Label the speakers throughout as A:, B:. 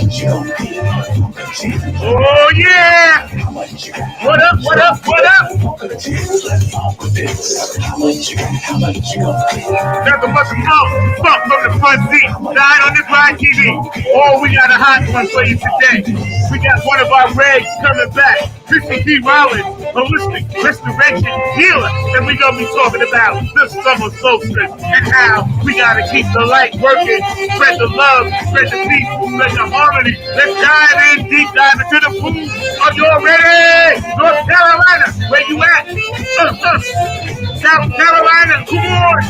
A: Oh yeah! What up? What up? What up? Nothing but some out fuck from the front seat. Died on this ride TV. Oh, we got a hot one for you today. We got one of our Regs coming back. Christy T. Rollins, holistic restoration healer. And we're gonna be talking about the summer solstice and how we gotta keep the light working, spread the love, spread the peace, spread the harmony. Let's dive in, deep dive into the pool. Are you all ready? North Carolina, where you at? South Carolina, come on!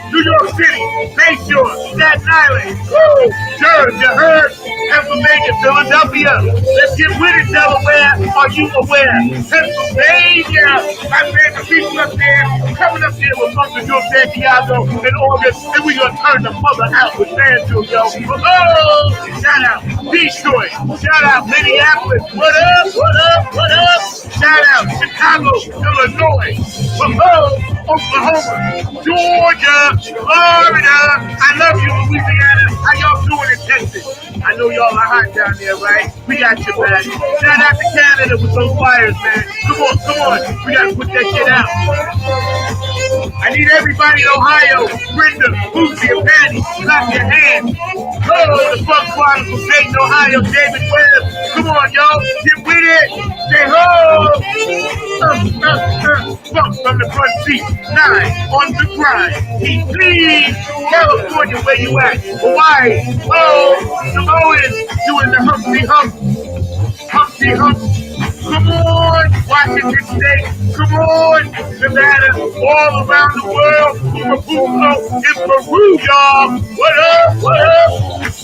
A: New York City, Bayshore, Staten Island, woo, Jersey, you heard? Pennsylvania, Philadelphia. Let's get with it, Delaware. Are you aware? Pennsylvania, my favorite people up there, coming up there with Uncle Joe Santiago in August, and we're going to turn the mother out with FanDuel, yo. Oh, shout out Detroit, shout out Minneapolis, what up, what up, what up? Shout out Chicago, Illinois, Oklahoma, Georgia, Florida. I love you, Louisiana. How y'all doing in Texas? I know y'all are hot down there, right? We got you, man. Shout out to Canada with those fires, man. Come on, come on. We got to put that shit out. I need everybody in Ohio, Brenda, Boosie, and Patty, clap your hands. Oh, the Funk Squad from Dayton, Ohio, David Webb. Come on, y'all. Get with it. Say ho. Funk from the front seat. 9 on the grind. Heat, please. California, where you at? Hawaii. Oh, Samoans doing the Humpty Hump. Humpty Hump. Come on, Washington State. Come on, Nevada. All around the world. Pupulo in Peru, y'all. What up? What up?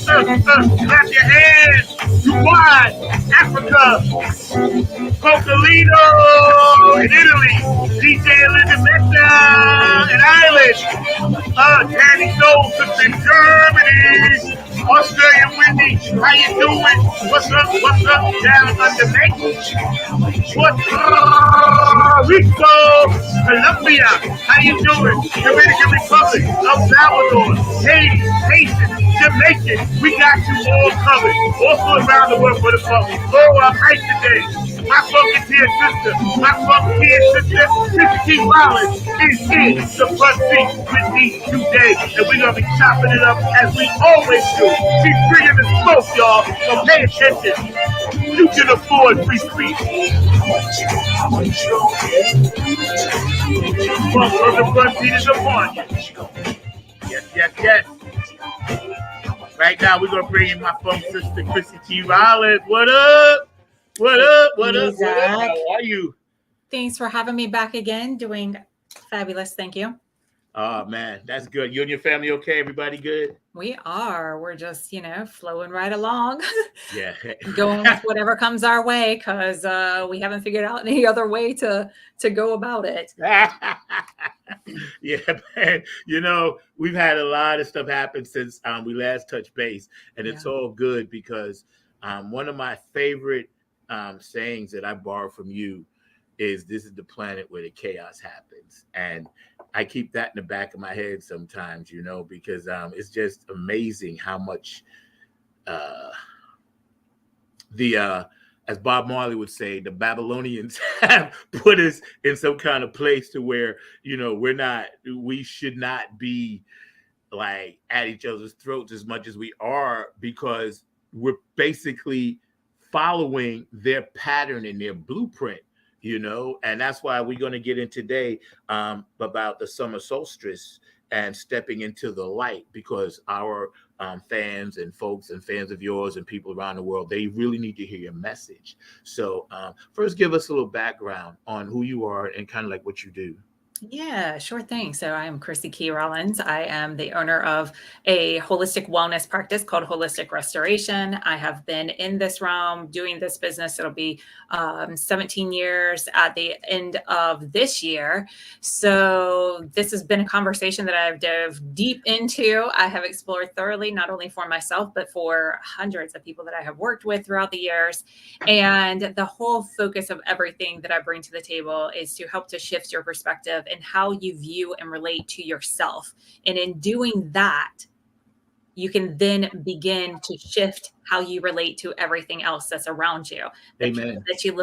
A: Clap your hands. Dubai, Africa. Cocalino in Italy. DJ Elizabeth in Ireland. Danny Stolz in Germany. Australian Wendy, how you doing? What's up? What's up? Down under me? Puerto Rico, Colombia, how you doing? Dominican Republic, El Salvador, Haiti, Haitian, Jamaican, we got you all covered. Also around the world for the funk. Oh, I'm hyped today. My funketeer sister, my funketeer sister, Sister T. Rollins is in the front seat with me today. And we're going to be chopping it up as we always do. She's bringing the smoke, y'all, so pay attention. You can afford free speech. Funk from the front seat is upon you. Yes, yes, yes. Right now, we're going to bring in my funk sister, Chrissy T. Rollins. What up? What up? What up? What up? How are you?
B: Thanks for having me back again. Doing fabulous. Thank you.
A: Oh, man. That's good. You and your family okay? Everybody good?
B: We are. We're just, flowing right along.
A: Yeah.
B: Going with whatever comes our way because we haven't figured out any other way to go about it.
A: Yeah, man. We've had a lot of stuff happen since we last touched base, and it's all good because one of my favorite sayings that I borrow from you is this is the planet where the chaos happens. And I keep that in the back of my head sometimes, because it's just amazing how much as Bob Marley would say, the Babylonians have put us in some kind of place to where, we should not be like at each other's throats as much as we are because we're basically following their pattern and their blueprint, and that's why we're going to get in today about the summer solstice and stepping into the light because our fans and folks and fans of yours and people around the world, they really need to hear your message. So first, give us a little background on who you are and kind of like what you do.
B: Yeah, sure thing. So I'm Chrissy Key Rollins. I am the owner of a holistic wellness practice called Holistic Restoration. I have been in this realm doing this business. It'll be 17 years at the end of this year. So this has been a conversation that I've dove deep into. I have explored thoroughly, not only for myself, but for hundreds of people that I have worked with throughout the years. And the whole focus of everything that I bring to the table is to help to shift your perspective and how you view and relate to yourself. And in doing that, you can then begin to shift how you relate to everything else that's around you. The people
A: Amen.
B: that you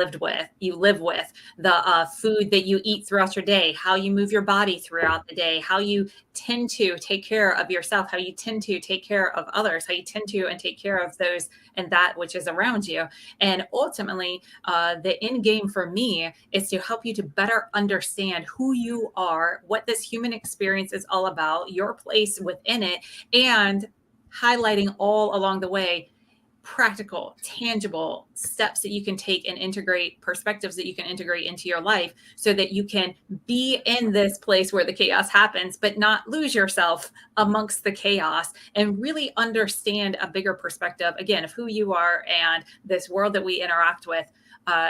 B: live with, the food that you eat throughout your day, how you move your body throughout the day, how you tend to take care of yourself, how you tend to take care of others, how you tend to and take care of those and that which is around you. And ultimately, the end game for me is to help you to better understand who you are, what this human experience is all about, your place within it, and highlighting all along the way practical, tangible steps that you can take and integrate, perspectives that you can integrate into your life so that you can be in this place where the chaos happens, but not lose yourself amongst the chaos and really understand a bigger perspective, again, of who you are and this world that we interact with,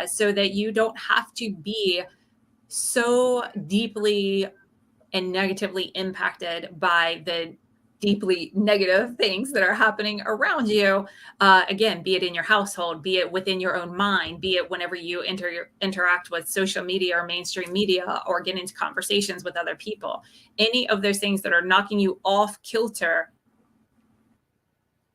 B: so that you don't have to be so deeply and negatively impacted by the deeply negative things that are happening around you. Again, be it in your household, be it within your own mind, be it whenever you interact with social media or mainstream media or get into conversations with other people. Any of those things that are knocking you off kilter,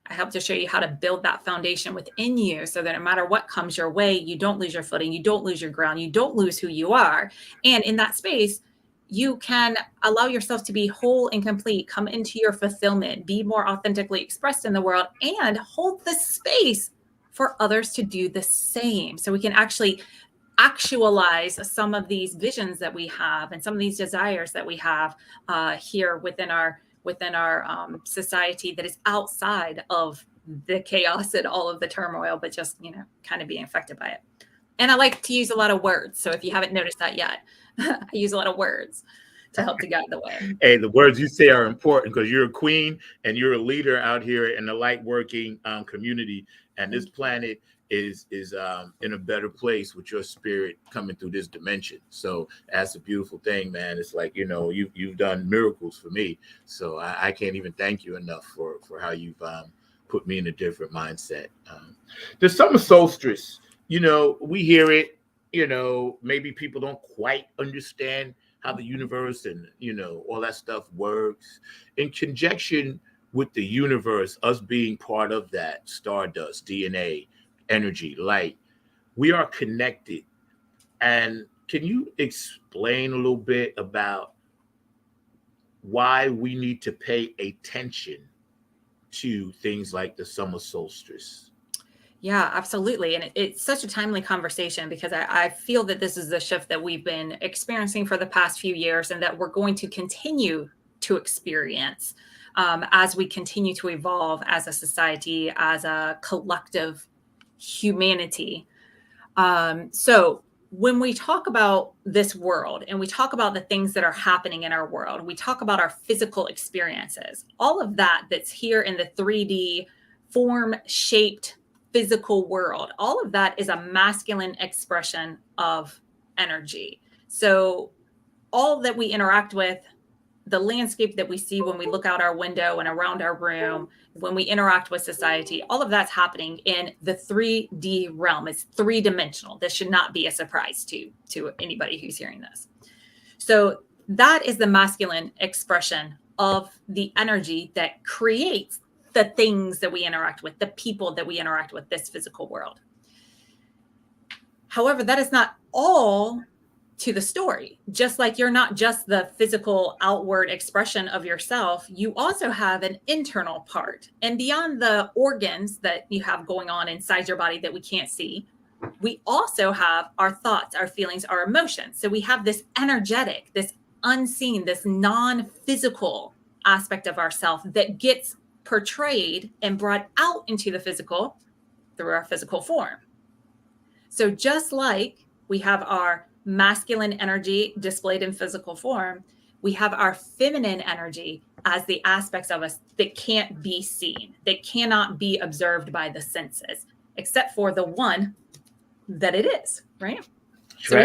B: I help to show you how to build that foundation within you so that no matter what comes your way, you don't lose your footing, you don't lose your ground, you don't lose who you are. And in that space, you can allow yourself to be whole and complete, come into your fulfillment, be more authentically expressed in the world, and hold the space for others to do the same. So we can actually actualize some of these visions that we have and some of these desires that we have here within our society that is outside of the chaos and all of the turmoil, but just kind of being affected by it. And I like to use a lot of words. So if you haven't noticed that yet, I use a lot of words to help to guide the way.
A: Hey, the words you say are important because you're a queen and you're a leader out here in the light working community, and this planet is in a better place with your spirit coming through this dimension. So that's a beautiful thing, man. It's like, you've done miracles for me. So I can't even thank you enough for how you've put me in a different mindset. The summer solstice, we hear it, maybe people don't quite understand how the universe and, all that stuff works. In conjunction with the universe, us being part of that, stardust, DNA, energy, light, we are connected. And can you explain a little bit about why we need to pay attention to things like the summer solstice?
B: Yeah, absolutely. And it's such a timely conversation because I feel that this is the shift that we've been experiencing for the past few years and that we're going to continue to experience as we continue to evolve as a society, as a collective humanity. So when we talk about this world and we talk about the things that are happening in our world, we talk about our physical experiences, all of that's here in the 3D form shaped physical world, all of that is a masculine expression of energy. So all that we interact with, the landscape that we see when we look out our window and around our room, when we interact with society, all of that's happening in the 3D realm. It's three-dimensional. This should not be a surprise to anybody who's hearing this. So that is the masculine expression of the energy that creates the things that we interact with, the people that we interact with, this physical world. However, that is not all to the story. Just like you're not just the physical outward expression of yourself, you also have an internal part. And beyond the organs that you have going on inside your body that we can't see, we also have our thoughts, our feelings, our emotions. So we have this energetic, this unseen, this non-physical aspect of ourself that gets portrayed and brought out into the physical through our physical form. So just like we have our masculine energy displayed in physical form, we have our feminine energy as the aspects of us that can't be seen, that cannot be observed by the senses, except for the one that it is, right? So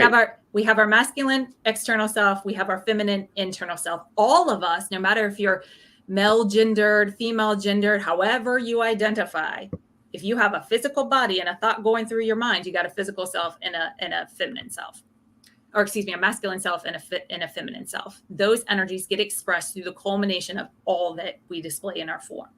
B: we have our masculine external self, we have our feminine internal self. All of us, no matter if you're male gendered, female gendered, however you identify, if you have a physical body and a thought going through your mind, you got a physical self and a feminine self, or excuse me, a masculine self and a feminine self. Those energies get expressed through the culmination of all that we display in our form.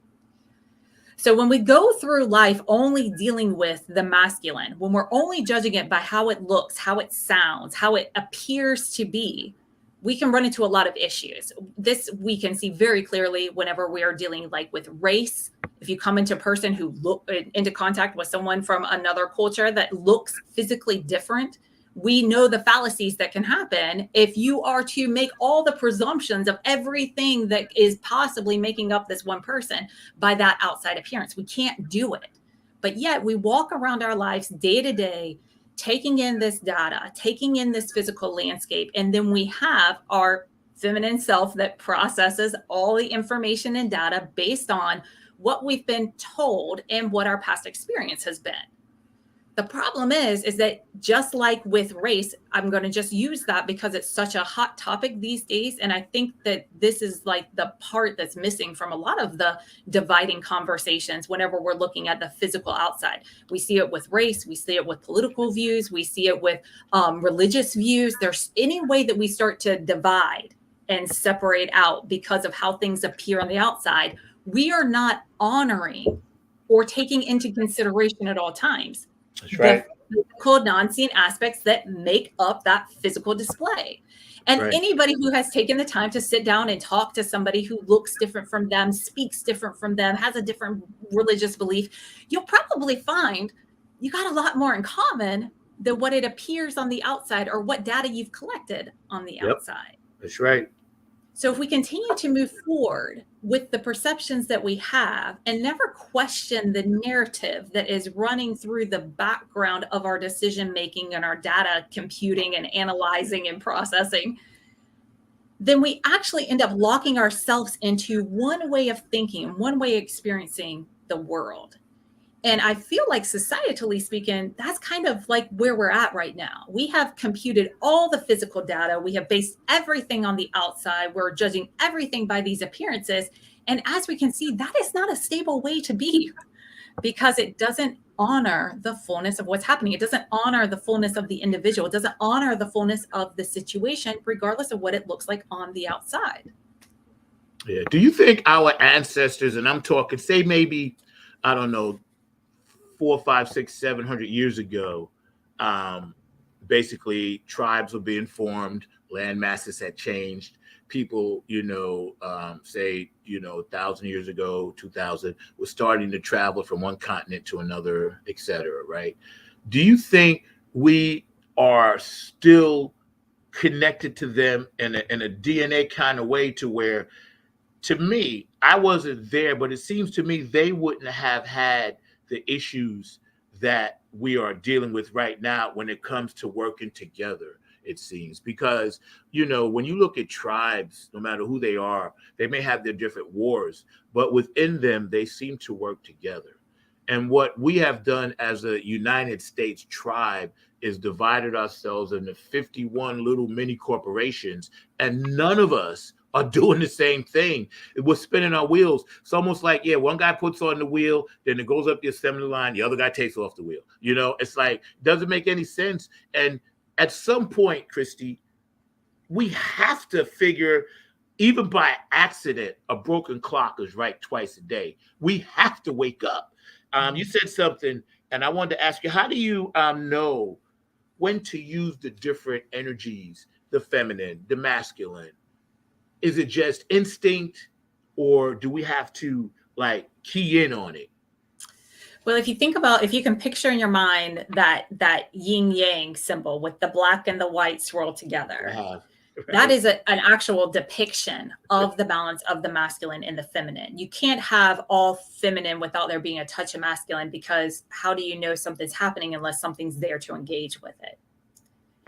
B: So when we go through life only dealing with the masculine, when we're only judging it by how it looks, how it sounds, how it appears to be, we can run into a lot of issues. This we can see very clearly whenever we are dealing like with race. If you come into a person who look into contact with someone from another culture that looks physically different, we know the fallacies that can happen if you are to make all the presumptions of everything that is possibly making up this one person by that outside appearance. We can't do it. But yet we walk around our lives day to day, taking in this data, taking in this physical landscape, and then we have our feminine self that processes all the information and data based on what we've been told and what our past experience has been. The problem is that just like with race, I'm going to just use that because it's such a hot topic these days. And I think that this is like the part that's missing from a lot of the dividing conversations whenever we're looking at the physical outside. We see it with race, we see it with political views, we see it with religious views. There's any way that we start to divide and separate out because of how things appear on the outside, we are not honoring or taking into consideration at all times
C: That's right.
B: the physical non-seen aspects that make up that physical display. And
C: Right.
B: anybody who has taken the time to sit down and talk to somebody who looks different from them, speaks different from them, has a different religious belief, you'll probably find you got a lot more in common than what it appears on the outside or what data you've collected on the
C: Yep.
B: outside.
C: That's right.
B: So if we continue to move forward with the perceptions that we have and never question the narrative that is running through the background of our decision making and our data computing and analyzing and processing, then we actually end up locking ourselves into one way of thinking, one way of experiencing the world. And I feel like societally speaking, that's kind of like where we're at right now. We have computed all the physical data. We have based everything on the outside. We're judging everything by these appearances. And as we can see, that is not a stable way to be because it doesn't honor the fullness of what's happening. It doesn't honor the fullness of the individual. It doesn't honor the fullness of the situation, regardless of what it looks like on the outside.
C: Yeah. Do you think our ancestors, and I'm talking, say maybe, I don't know, 4, 5, 6, 700 years ago, basically tribes were being formed, land masses had changed. People, say, 1,000 years ago, 2,000, were starting to travel from one continent to another, et cetera, right? Do you think we are still connected to them in a DNA kind of way to where, to me, I wasn't there, but it seems to me they wouldn't have had the issues that we are dealing with right now when it comes to working together, it seems. Because, when you look at tribes, no matter who they are, they may have their different wars, but within them, they seem to work together. And what we have done as a United States tribe is divided ourselves into 51 little mini corporations, and none of us are doing the same thing. We're spinning our wheels. It's almost like, one guy puts on the wheel, then it goes up the assembly line, the other guy takes off the wheel. It's like, doesn't make any sense. And at some point, Christy, we have to figure, even by accident, a broken clock is right twice a day. We have to wake up. You said something, and I wanted to ask you, how do you know when to use the different energies, the feminine, the masculine? Is it just instinct, or do we have to key in on it?
B: Well, if you think about, if you can picture in your mind that yin yang symbol with the black and the white swirled together,
C: Right.
B: That is an actual depiction of the balance of the masculine and the feminine. You can't have all feminine without there being a touch of masculine, because how do you know something's happening unless something's there to engage with it?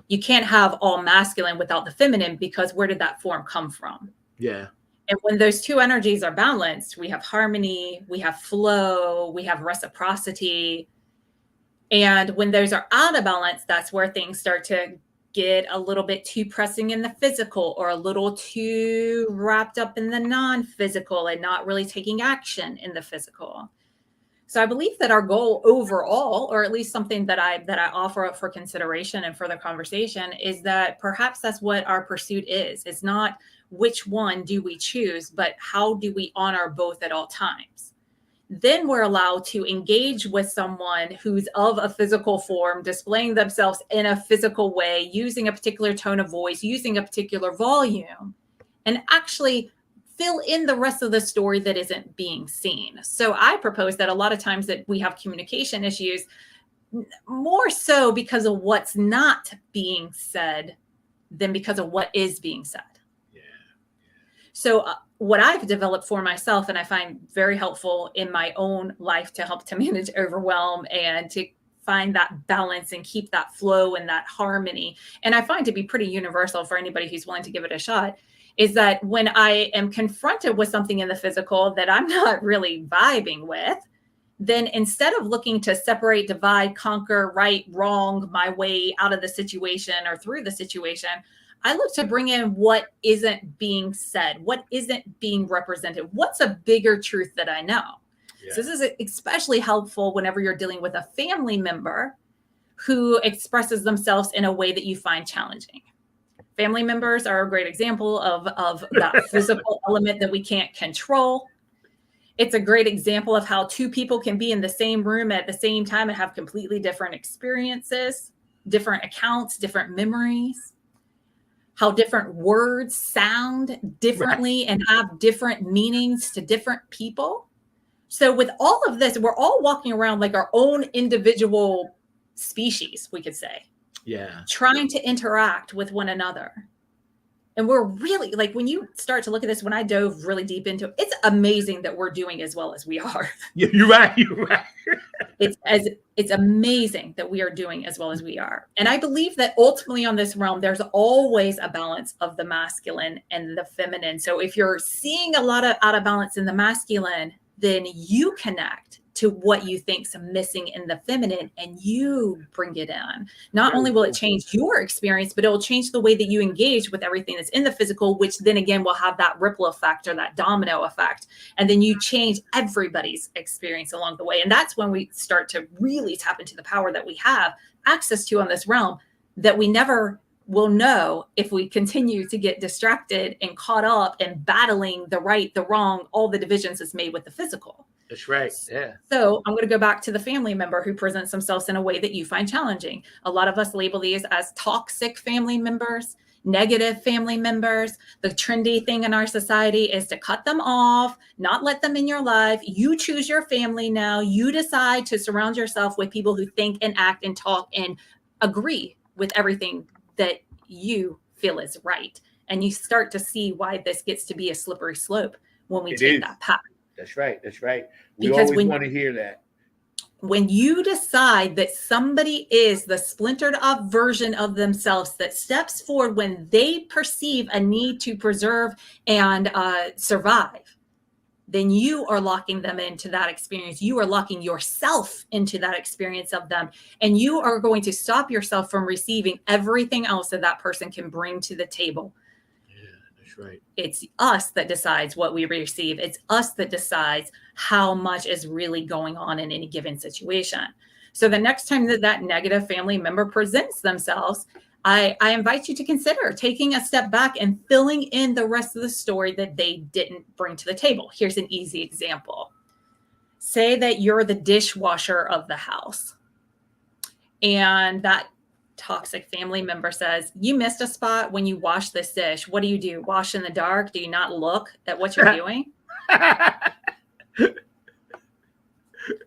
B: You can't have all masculine without the feminine, because where did that form come from?
C: Yeah.
B: And when those two energies are balanced, we have harmony, we have flow, we have reciprocity. And when those are out of balance, that's where things start to get a little bit too pressing in the physical, or a little too wrapped up in the non-physical and not really taking action in the physical. So I believe that our goal overall, or at least something that I offer up for consideration and further conversation, is that perhaps that's what our pursuit is. It's not which one do we choose, but how do we honor both at all times? then we're allowed to engage with someone who's of a physical form, displaying themselves in a physical way, using a particular tone of voice, using a particular volume, and actually fill in the rest of the story that isn't being seen. So I propose that a lot of times that we have communication issues, more so because of what's not being said than because of what is being said.
C: Yeah.
B: So what I've developed for myself, and I find very helpful in my own life to help to manage overwhelm and to find that balance and keep that flow and that harmony. And I find to be pretty universal for anybody who's willing to give it a shot, is that when I am confronted with something in the physical that I'm not really vibing with, then instead of looking to separate, divide, conquer, right, wrong, my way out of the situation or through the situation, I look to bring in what isn't being said, what isn't being represented, what's a bigger truth that I know.
C: Yeah.
B: So this is especially helpful whenever you're dealing with a family member who expresses themselves in a way that you find challenging. Family members are a great example of that physical element that we can't control. It's a great example of how two people can be in the same room at the same time and have completely different experiences, different accounts, different memories, how different words sound differently and have different meanings to different people. So with all of this, we're all walking around like our own individual species, we could say.
C: Yeah.
B: Trying to interact with one another. And we're really, like, when you start to look at this, when I dove really deep into it, it's amazing that we're doing as well as we are.
C: You're right. You're right.
B: It's amazing that we are doing as well as we are. And I believe that ultimately on this realm, there's always a balance of the masculine and the feminine. So if you're seeing a lot of out of balance in the masculine, then you connect to what you think's missing in the feminine and you bring it in. Not only will it change your experience, but it will change the way that you engage with everything that's in the physical, which then again will have that ripple effect or that domino effect. And then you change everybody's experience along the way. And that's when we start to really tap into the power that we have access to on this realm that we never will know if we continue to get distracted and caught up in battling the right, the wrong, all the divisions that's made with the physical.
C: That's right. Yeah.
B: So I'm going to go back to the family member who presents themselves in a way that you find challenging. A lot of us label these as toxic family members, negative family members. The trendy thing in our society is to cut them off, not let them in your life. You choose your family now. You decide to surround yourself with people who think and act and talk and agree with everything that you feel is right. And you start to see why this gets to be a slippery slope when we take that path.
C: That's right. That's right. We
B: Because
C: always want to hear that.
B: When you decide that somebody is the splintered up version of themselves that steps forward when they perceive a need to preserve and survive, then you are locking them into that experience. You are locking yourself into that experience of them. And you are going to stop yourself from receiving everything else that that person can bring to the table.
C: Right.
B: It's us that decides what we receive. It's us that decides how much is really going on in any given situation. So the next time that that negative family member presents themselves, I invite you to consider taking a step back and filling in the rest of the story that they didn't bring to the table. Here's an easy example. Say that you're the dishwasher of the house, and that toxic family member says, you missed a spot when you wash this dish. What do? Wash in the dark? Do you not look at what you're doing?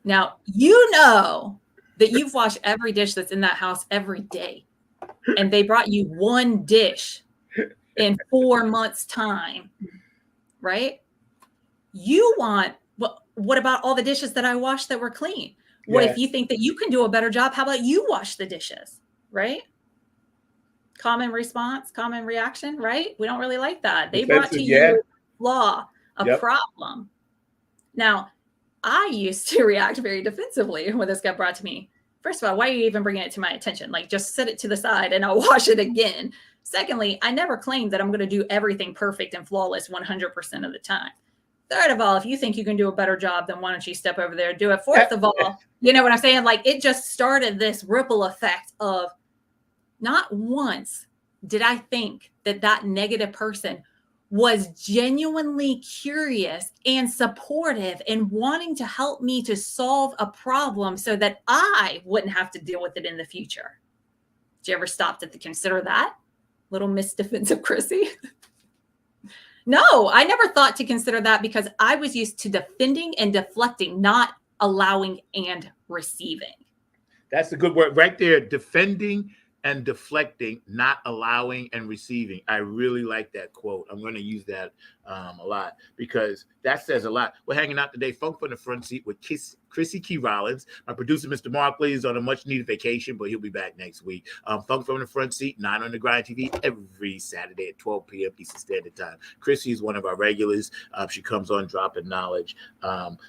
B: Now, you know that you've washed every dish that's in that house every day. And they brought you one dish in 4 months' time, right? You want, what about all the dishes that I washed that were clean? What if you think that you can do a better job? How about you wash the dishes? Right? Common response, common reaction, right? We don't really like that. They brought to you a flaw, a problem. Now, I used to react very defensively when this got brought to me. First of all, why are you even bringing it to my attention? Like, just set it to the side and I'll wash it again. Secondly, I never claimed that I'm going to do everything perfect and flawless 100% of the time. Third of all, if you think you can do a better job, then why don't you step over there and do it? Fourth of all, you know what I'm saying? Like, it just started this ripple effect of, not once did I think that that negative person was genuinely curious and supportive and wanting to help me to solve a problem so that I wouldn't have to deal with it in the future. Did you ever stop to consider that? Little Miss Defensive Chrissy? No, I never thought to consider that because I was used to defending and deflecting, not allowing and receiving.
C: That's a good word right there. Defending and deflecting, not allowing and receiving. I really like that quote. I'm going to use that a lot because that says a lot. We're hanging out today, Funk from the Front Seat with Chrissy Key Rollins. My producer, Mr. Markley, is on a much-needed vacation, but he'll be back next week. Funk from the Front Seat, 9 on the Grind TV, every Saturday at 12 p.m. Eastern Standard Time. Chrissy is one of our regulars. She comes on dropping knowledge.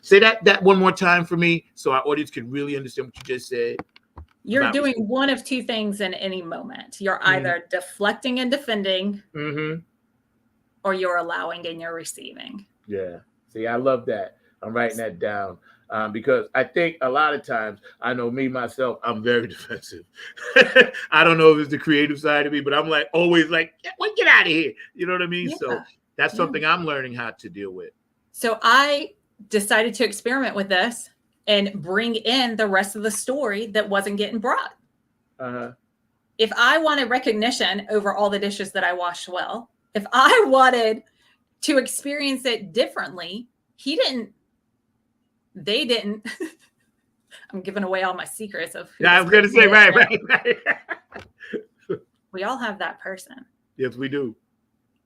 C: Say that one more time for me so our audience can really understand what you just said.
B: You're doing one of two things in any moment. You're either deflecting and defending, or you're allowing and you're receiving.
C: Yeah. See, I love that. I'm writing that down because I think a lot of times, I know me, myself, I'm very defensive. I don't know if it's the creative side of me, but I'm like always like, get out of here. You know what I mean? Yeah. So that's something I'm learning how to deal with.
B: So I decided to experiment with this and bring in the rest of the story that wasn't getting brought. If I wanted recognition over all the dishes that I washed well, if I wanted to experience it differently, they didn't. I'm giving away all my secrets of who.
C: Yeah, I was going to say, right.
B: We all have that person.
C: Yes, we do.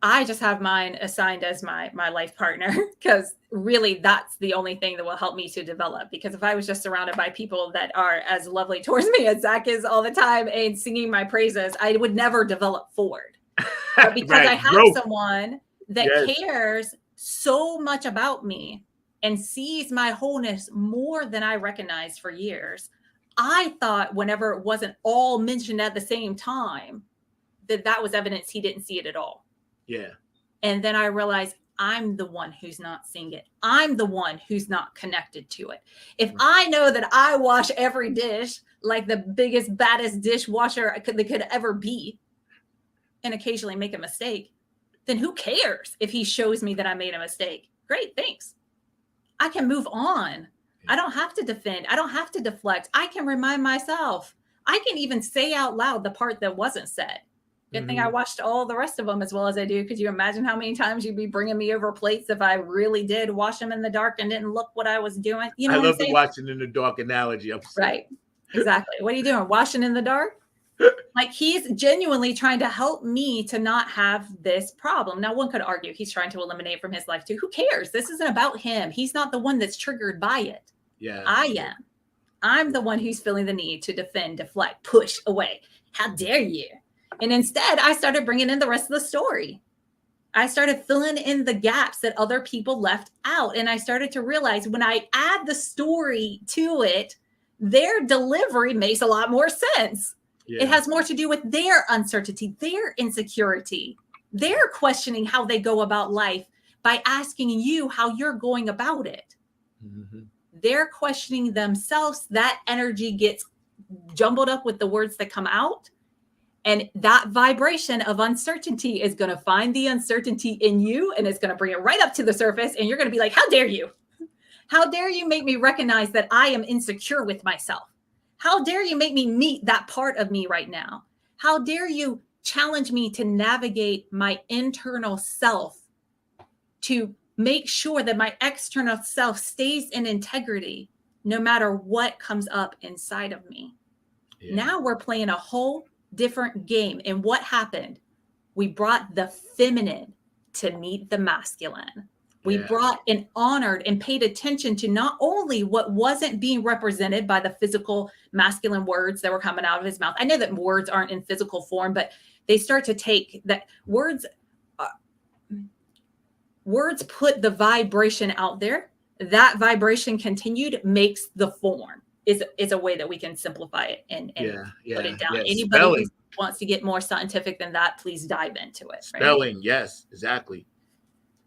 B: I just have mine assigned as my life partner because really that's the only thing that will help me to develop. Because if I was just surrounded by people that are as lovely towards me as Zach is all the time and singing my praises, I would never develop forward. But because I have someone that cares so much about me and sees my wholeness more than I recognized for years, I thought whenever it wasn't all mentioned at the same time, that was evidence he didn't see it at all.
C: Yeah.
B: And then I realized I'm the one who's not seeing it. I'm the one who's not connected to it. If I know that I wash every dish like the biggest, baddest dishwasher they could ever be, and occasionally make a mistake, then who cares if he shows me that I made a mistake? Great, thanks. I can move on. I don't have to defend. I don't have to deflect. I can remind myself. I can even say out loud the part that wasn't said. Good thing I watched all the rest of them as well as I do. Could you imagine how many times you'd be bringing me over plates if I really did wash them in the dark and didn't look what I was doing? You know,
C: I love the watching in the dark analogy.
B: Right. Exactly. What are you doing? Washing in the dark? Like he's genuinely trying to help me to not have this problem. Now, one could argue he's trying to eliminate from his life too. Who cares? This isn't about him. He's not the one that's triggered by it.
C: Yeah.
B: I am. I'm the one who's feeling the need to defend, deflect, push away. How dare you? And instead, I started bringing in the rest of the story. I started filling in the gaps that other people left out. And I started to realize when I add the story to it, their delivery makes a lot more sense. Yeah. It has more to do with their uncertainty, their insecurity, their questioning how they go about life by asking you how you're going about it. They're questioning themselves. That energy gets jumbled up with the words that come out. And that vibration of uncertainty is going to find the uncertainty in you and it's going to bring it right up to the surface. And you're going to be like, how dare you? How dare you make me recognize that I am insecure with myself? How dare you make me meet that part of me right now? How dare you challenge me to navigate my internal self to make sure that my external self stays in integrity no matter what comes up inside of me? Yeah. Now we're playing a whole different game. And what happened? We brought the feminine to meet the masculine. We brought and honored and paid attention to not only what wasn't being represented by the physical masculine words that were coming out of his mouth. I know that words aren't in physical form, but they start to take that words put the vibration out there. That vibration continued makes the form. Is a way that we can simplify it and put it down. Anybody who wants to get more scientific than that, please dive into it.
C: Spelling, right? Yes, exactly.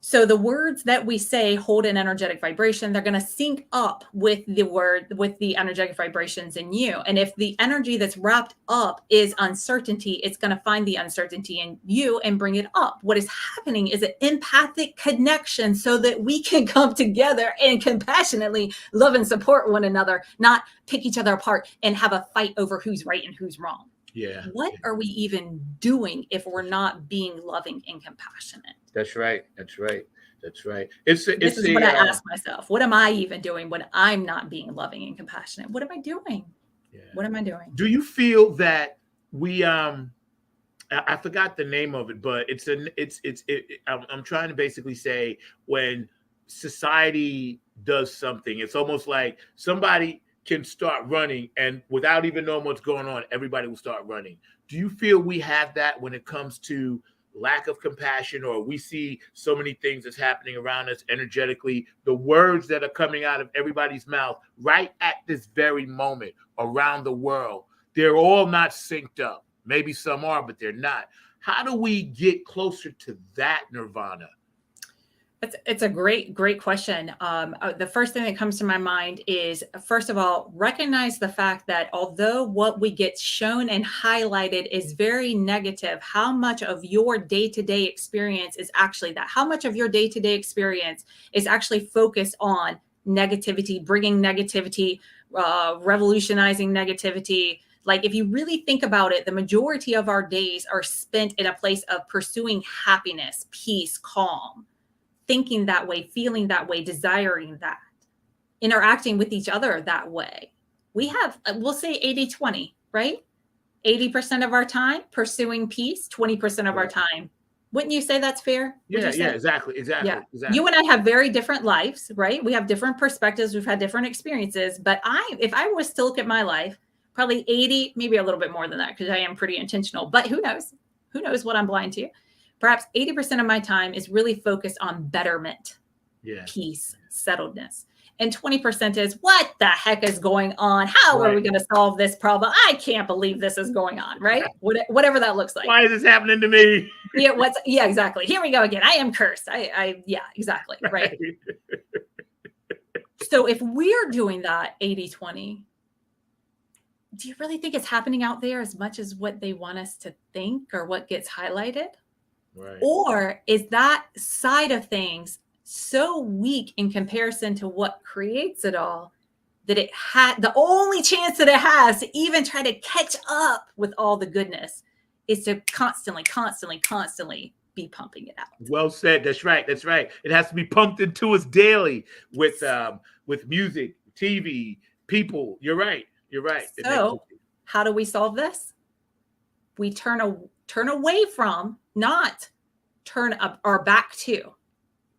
B: So the words that we say hold an energetic vibration. They're going to sync up with the energetic vibrations in you. And if the energy that's wrapped up is uncertainty, it's going to find the uncertainty in you and bring it up. What is happening is an empathic connection so that we can come together and compassionately love and support one another, not pick each other apart and have a fight over who's right and who's wrong.
C: Yeah.
B: What are we even doing if we're not being loving and compassionate?
C: That's right. That's right.
B: This is what I ask myself. What am I even doing when I'm not being loving and compassionate? What am I doing?
C: Yeah.
B: What am I doing?
C: Do you feel that we I forgot the name of it, but I'm trying to basically say when society does something, it's almost like somebody can start running and without even knowing what's going on, everybody will start running. Do you feel we have that when it comes to lack of compassion, or we see so many things that's happening around us energetically, the words that are coming out of everybody's mouth right at this very moment around the world, they're all not synced up. Maybe some are, but they're not. How do we get closer to that nirvana?
B: It's a great question. The first thing that comes to my mind is, first of all, recognize the fact that although what we get shown and highlighted is very negative, how much of your day-to-day experience is actually that? How much of your day-to-day experience is actually focused on negativity, bringing negativity, revolutionizing negativity? Like, if you really think about it, the majority of our days are spent in a place of pursuing happiness, peace, calm, thinking that way, feeling that way, desiring that, interacting with each other that way. We have, we'll say 80-20, right? 80% of our time pursuing peace, 20% of our time. Wouldn't you say that's fair?
C: Yeah, exactly.
B: Yeah. You and I have very different lives, right? We have different perspectives. We've had different experiences. But if I was to look at my life, probably 80, maybe a little bit more than that, because I am pretty intentional. But who knows? Who knows what I'm blind to? Perhaps 80% of my time is really focused on betterment, peace, settledness. And 20% is, what the heck is going on? How are we going to solve this problem? I can't believe this is going on, right? Whatever that looks like.
C: Why is this happening to me?
B: Yeah, exactly. Here we go again. I am cursed. Yeah, exactly. Right. So if we're doing that 80-20, do you really think it's happening out there as much as what they want us to think or what gets highlighted?
C: Right.
B: Or is that side of things so weak in comparison to what creates it all that it had the only chance that it has to even try to catch up with all the goodness is to constantly be pumping it out?
C: Well said. That's right. It has to be pumped into us daily with music, TV, people. You're right.
B: So how do we solve this? We turn away from, not turn up our back to,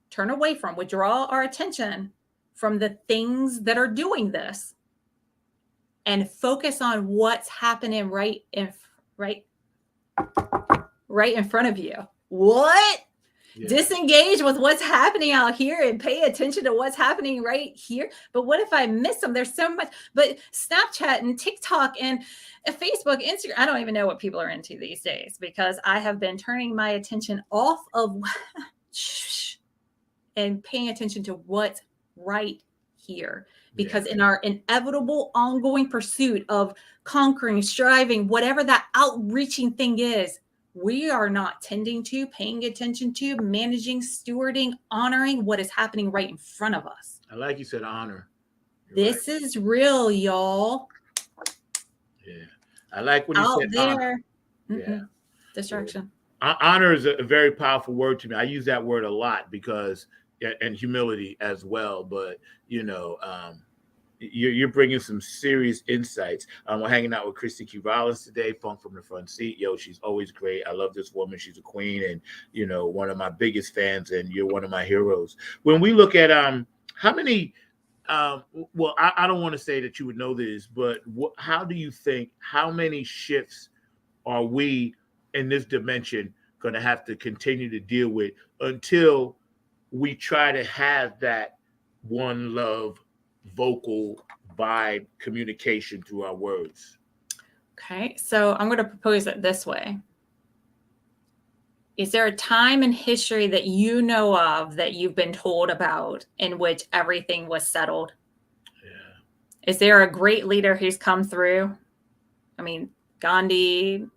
B: turn away from, withdraw our attention from the things that are doing this and focus on what's happening right in front of you. What? Yeah. Disengage with what's happening out here and pay attention to what's happening right here. But what if I miss them? There's so much. But Snapchat and TikTok and Facebook, Instagram, I don't even know what people are into these days, because I have been turning my attention off of and paying attention to what's right here. Because in our inevitable ongoing pursuit of conquering, striving, whatever that outreaching thing is, we are not tending to, paying attention to, managing, stewarding, honoring what is happening right in front of us.
C: I like you said honor.
B: This is real, y'all.
C: Yeah. I like when you said
B: there.
C: Honor. Yeah.
B: Distraction.
C: Honor is a very powerful word to me. I use that word a lot because, and humility as well. But, you're bringing some serious insights. We're hanging out with Christy Key Rollins today, Funk from the Front Seat. She's always great. I love this woman. She's a queen and, one of my biggest fans, and you're one of my heroes. When we look at how many, I don't want to say that you would know this, but how do you think, how many shifts are we in this dimension going to have to continue to deal with until we try to have that one love, vocal vibe communication through our words?
B: Okay, so I'm going to propose it this way. Is there a time in history that you know of that you've been told about in which everything was settled?
C: Yeah.
B: Is there a great leader who's come through? I mean, Gandhi,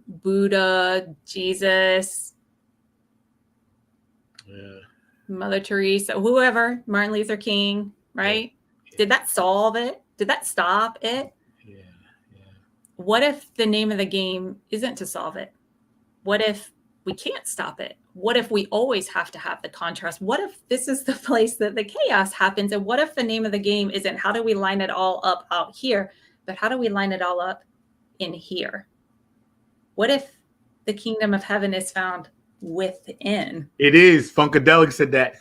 B: Buddha, Jesus,
C: Yeah.
B: Mother Teresa, whoever, Martin Luther King, right?
C: Yeah.
B: Did that solve it? Did that stop it?
C: Yeah. Yeah.
B: What if the name of the game isn't to solve it? What if we can't stop it? What if we always have to have the contrast? What if this is the place that the chaos happens? And what if the name of the game isn't how do we line it all up out here, but how do we line it all up in here? What if the kingdom of heaven is found within?
C: It is. Funkadelic said that.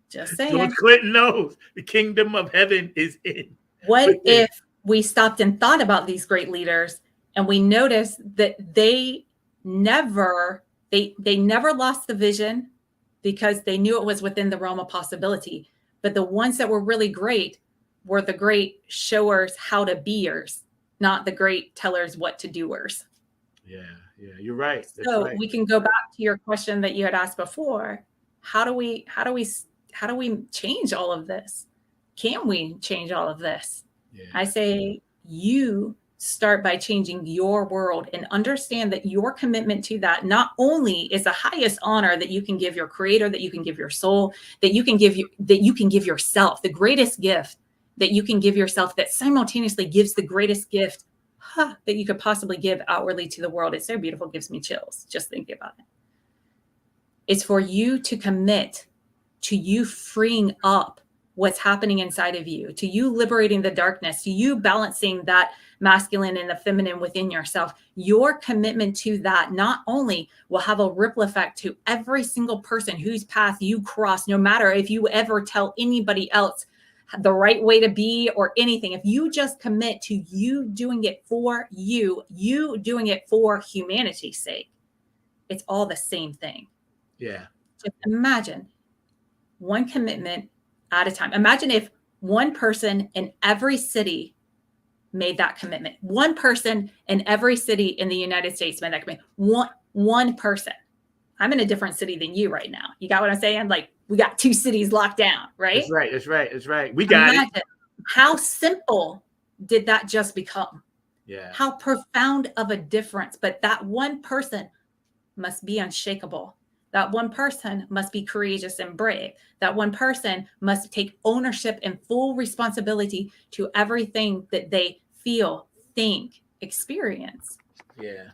B: Just
C: George
B: saying.
C: Clinton knows the kingdom of heaven is in.
B: What if we stopped and thought about these great leaders and we noticed that they never lost the vision because they knew it was within the realm of possibility. But the ones that were really great were the great showers how to beers, not the great tellers what to doers.
C: Yeah, yeah, you're right. That's
B: So
C: right.
B: we can go back to your question that you had asked before. How do we change all of this? Can we change all of this?
C: Yeah.
B: I say you start by changing your world and understand that your commitment to that not only is the highest honor that you can give your creator, that you can give your soul, that you can give yourself, the greatest gift that you can give yourself that simultaneously gives the greatest gift that you could possibly give outwardly to the world. It's so beautiful. It gives me chills just thinking about it. It's for you to commit to you freeing up what's happening inside of you, to you liberating the darkness, to you balancing that masculine and the feminine within yourself. Your commitment to that not only will have a ripple effect to every single person whose path you cross, no matter if you ever tell anybody else the right way to be or anything. If you just commit to you doing it for you doing it for humanity's sake, it's all the same thing.
C: Yeah.
B: Just imagine one commitment at a time. Imagine if one person in every city made that commitment. One person in every city in the United States made that commitment. One person. I'm in a different city than you right now. You got what I'm saying? Like we got 2 cities locked down, right?
C: That's right. That's right. That's right. We got it.
B: How simple did that just become?
C: Yeah.
B: How profound of a difference. But that one person must be unshakable. That one person must be courageous and brave. That one person must take ownership and full responsibility to everything that they feel, think, experience.
C: Yeah.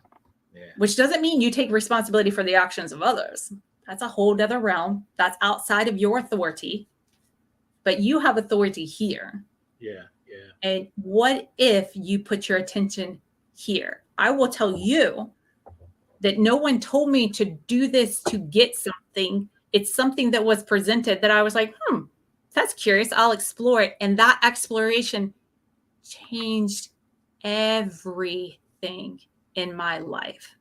C: Yeah.
B: Which doesn't mean you take responsibility for the actions of others. That's a whole other realm. That's outside of your authority. But you have authority here.
C: Yeah. Yeah.
B: And what if you put your attention here? I will tell you that no one told me to do this to get something. It's something that was presented that I was like, that's curious. I'll explore it. And that exploration changed everything in my life.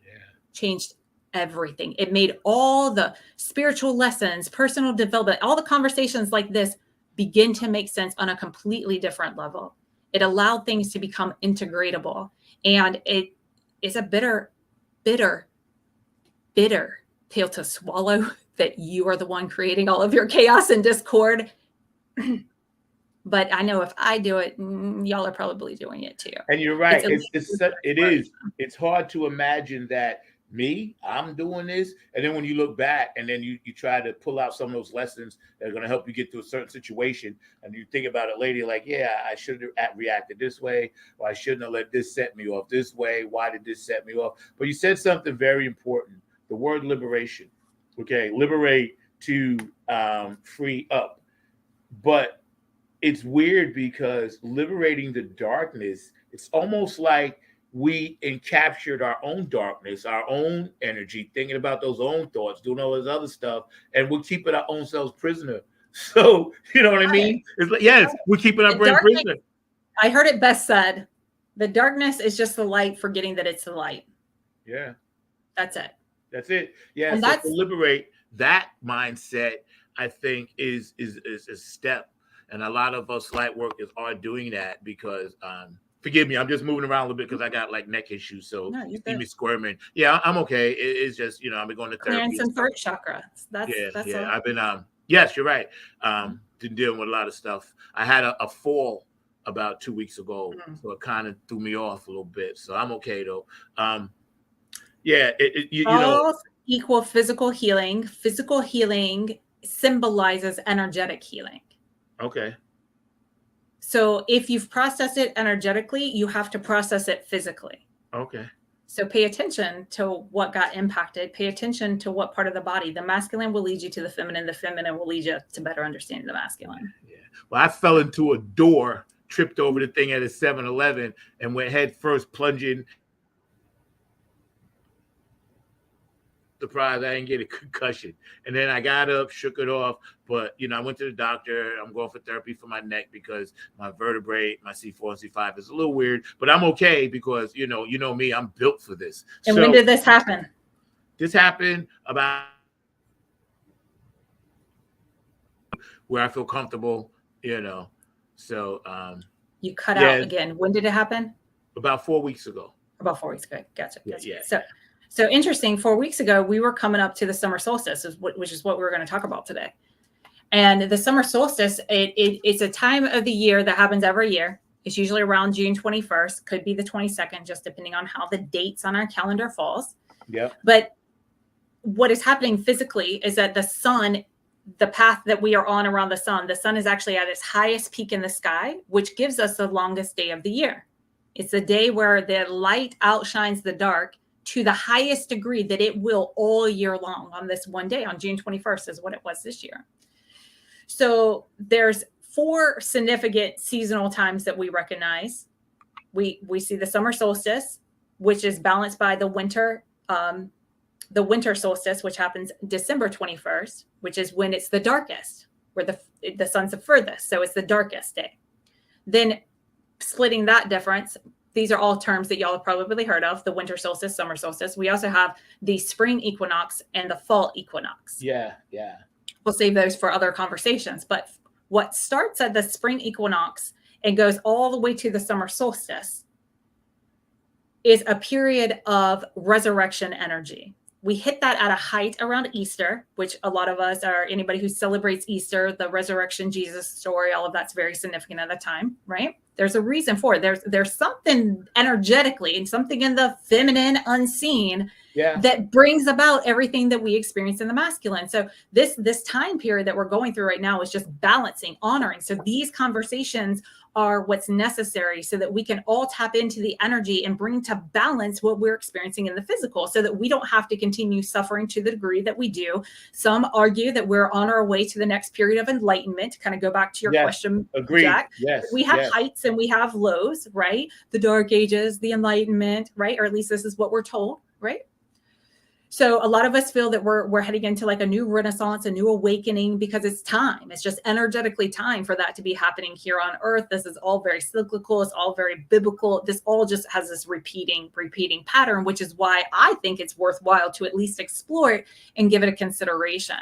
C: Yeah.
B: Changed everything. It made all the spiritual lessons, personal development, all the conversations like this begin to make sense on a completely different level. It allowed things to become integratable. And it is a bitter pill to swallow that you are the one creating all of your chaos and discord. But I know if I do it, y'all are probably doing it too.
C: And you're right. It's hard to imagine that I'm doing this. And then when you look back and then you try to pull out some of those lessons that are going to help you get through a certain situation. And you think about it later, like, yeah, I should have reacted this way, or I shouldn't have let this set me off this way. Why did this set me off? But you said something very important. The word liberation. Okay. Liberate to free up. But it's weird because liberating the darkness, it's almost like we encaptured our own darkness, our own energy, thinking about those own thoughts, doing all this other stuff, and we're keeping our own selves prisoner. So, you know what I mean? It's like, yes, we're keeping our brain prisoner.
B: I heard it best said, the darkness is just the light forgetting that it's the light.
C: Yeah.
B: That's it.
C: That's it. Yeah.
B: And
C: so to liberate that mindset, I think is a step. And a lot of us light workers are doing that because Forgive me, I'm just moving around a little bit because I got like neck issues. So
B: No,
C: you
B: you're
C: see
B: good.
C: me squirming. Yeah, I'm okay. It's just, I've been going to
B: Clearing
C: therapy.
B: some throat chakra. That's
C: Yeah.
B: all.
C: I've been yes, you're right. Been dealing with a lot of stuff. I had a fall about 2 weeks ago, so it kind of threw me off a little bit. So I'm okay though. Yeah, you know.
B: All equal physical healing. Physical healing symbolizes energetic healing.
C: Okay.
B: So if you've processed it energetically, you have to process it physically.
C: Okay.
B: So pay attention to what got impacted. Pay attention to what part of the body. The masculine will lead you to the feminine. The feminine will lead you to better understanding the masculine.
C: Yeah. Well, I fell into a door, tripped over the thing at a 7-Eleven, and went head first plunging. Surprised I didn't get a concussion. And then I got up, shook it off. But, I went to the doctor. I'm going for therapy for my neck because my vertebrae, my C4 and C5 is a little weird. But I'm okay because, you know me, I'm built for this.
B: And
C: so,
B: when did this happen?
C: This happened about where I feel comfortable, So
B: You cut out again. When did it happen?
C: About 4 weeks ago.
B: About 4 weeks ago. Gotcha.
C: Yeah.
B: So interesting. 4 weeks ago, we were coming up to the summer solstice, which is what we're going to talk about today. And the summer solstice, it's a time of the year that happens every year. It's usually around June 21st, could be the 22nd, just depending on how the dates on our calendar falls.
C: Yeah.
B: But what is happening physically is that the sun, the path that we are on around the sun is actually at its highest peak in the sky, which gives us the longest day of the year. It's the day where the light outshines the dark to the highest degree that it will all year long on this one day. On June 21st is what it was this year. So there's 4 significant seasonal times that we recognize. We see the summer solstice, which is balanced by the winter solstice, which happens December 21st, which is when it's the darkest, where the sun's the furthest. So it's the darkest day. Then splitting that difference, these are all terms that y'all have probably heard of: the winter solstice, summer solstice. We also have the spring equinox and the fall equinox.
C: Yeah.
B: We'll save those for other conversations. But what starts at the spring equinox and goes all the way to the summer solstice is a period of resurrection energy. We hit that at a height around Easter, which a lot of us are, anybody who celebrates Easter, the resurrection Jesus story, all of that's very significant at the time, right? There's a reason for it. There's something energetically and something in the feminine unseen that brings about everything that we experience in the masculine. So this time period that we're going through right now is just balancing, honoring. So these conversations are what's necessary so that we can all tap into the energy and bring to balance what we're experiencing in the physical, so that we don't have to continue suffering to the degree that we do. Some argue that we're on our way to the next period of enlightenment, to kind of go back to your question,
C: agreed.
B: Jack.
C: Yes.
B: We have heights and we have lows, right? The dark ages, the enlightenment, right? Or at least this is what we're told, right? So a lot of us feel that we're heading into like a new renaissance, a new awakening, because it's time. It's just energetically time for that to be happening here on earth. This is all very cyclical. It's all very biblical. This all just has this repeating pattern, which is why I think it's worthwhile to at least explore it and give it a consideration.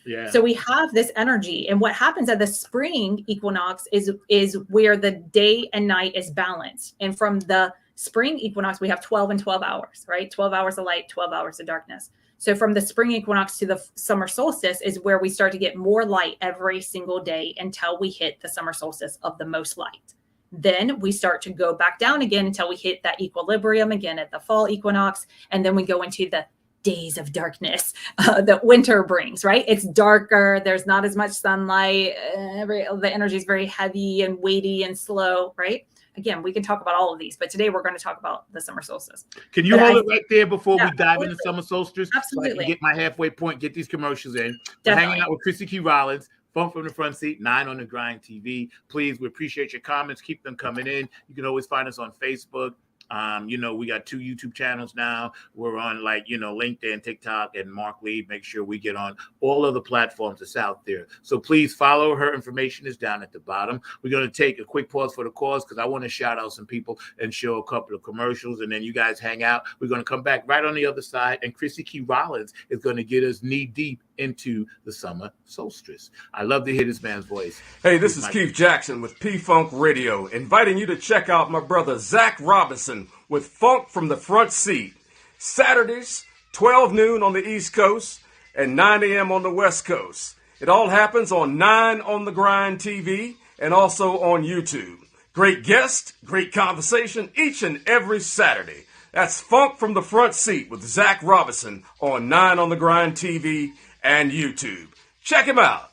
C: Yeah.
B: So we have this energy, and what happens at the spring equinox is where the day and night is balanced. And from the spring equinox, we have 12 and 12 hours, right? 12 hours of light, 12 hours of darkness. So from the spring equinox to the summer solstice is where we start to get more light every single day until we hit the summer solstice of the most light. Then we start to go back down again until we hit that equilibrium again at the fall equinox. And then we go into the days of darkness that winter brings, right? It's darker. There's not as much sunlight. The energy is very heavy and weighty and slow, right? Again, we can talk about all of these, but today we're going to talk about the summer solstice.
C: Can you hold it right there before we dive
B: absolutely.
C: into summer solstice?
B: Absolutely.
C: So I can get my halfway point, get these commercials in. We're
B: Definitely.
C: hanging out with Chrissy Key Rollins, Phone from the Front Seat, 9 on the Grind TV. Please, we appreciate your comments. Keep them coming in. You can always find us on Facebook. We got 2 YouTube channels now. We're on LinkedIn, TikTok, and Mark Lee. Make sure we get on all of the platforms that's out there. So please follow her. Information is down at the bottom. We're going to take a quick pause for the cause because I want to shout out some people and show a couple of commercials, and then you guys hang out. We're going to come back right on the other side, and Chrissy Key Rollins is going to get us knee deep into the summer solstice. I love to hear this man's voice.
D: Hey, this is Keith Jackson with P-Funk Radio, inviting you to check out my brother Zach Robinson with Funk from the Front Seat. Saturdays, 12 noon on the East Coast and 9 a.m. on the West Coast. It all happens on 9 on the Grind TV and also on YouTube. Great guest, great conversation each and every Saturday. That's Funk from the Front Seat with Zach Robinson on 9 on the Grind TV and YouTube. Check him out.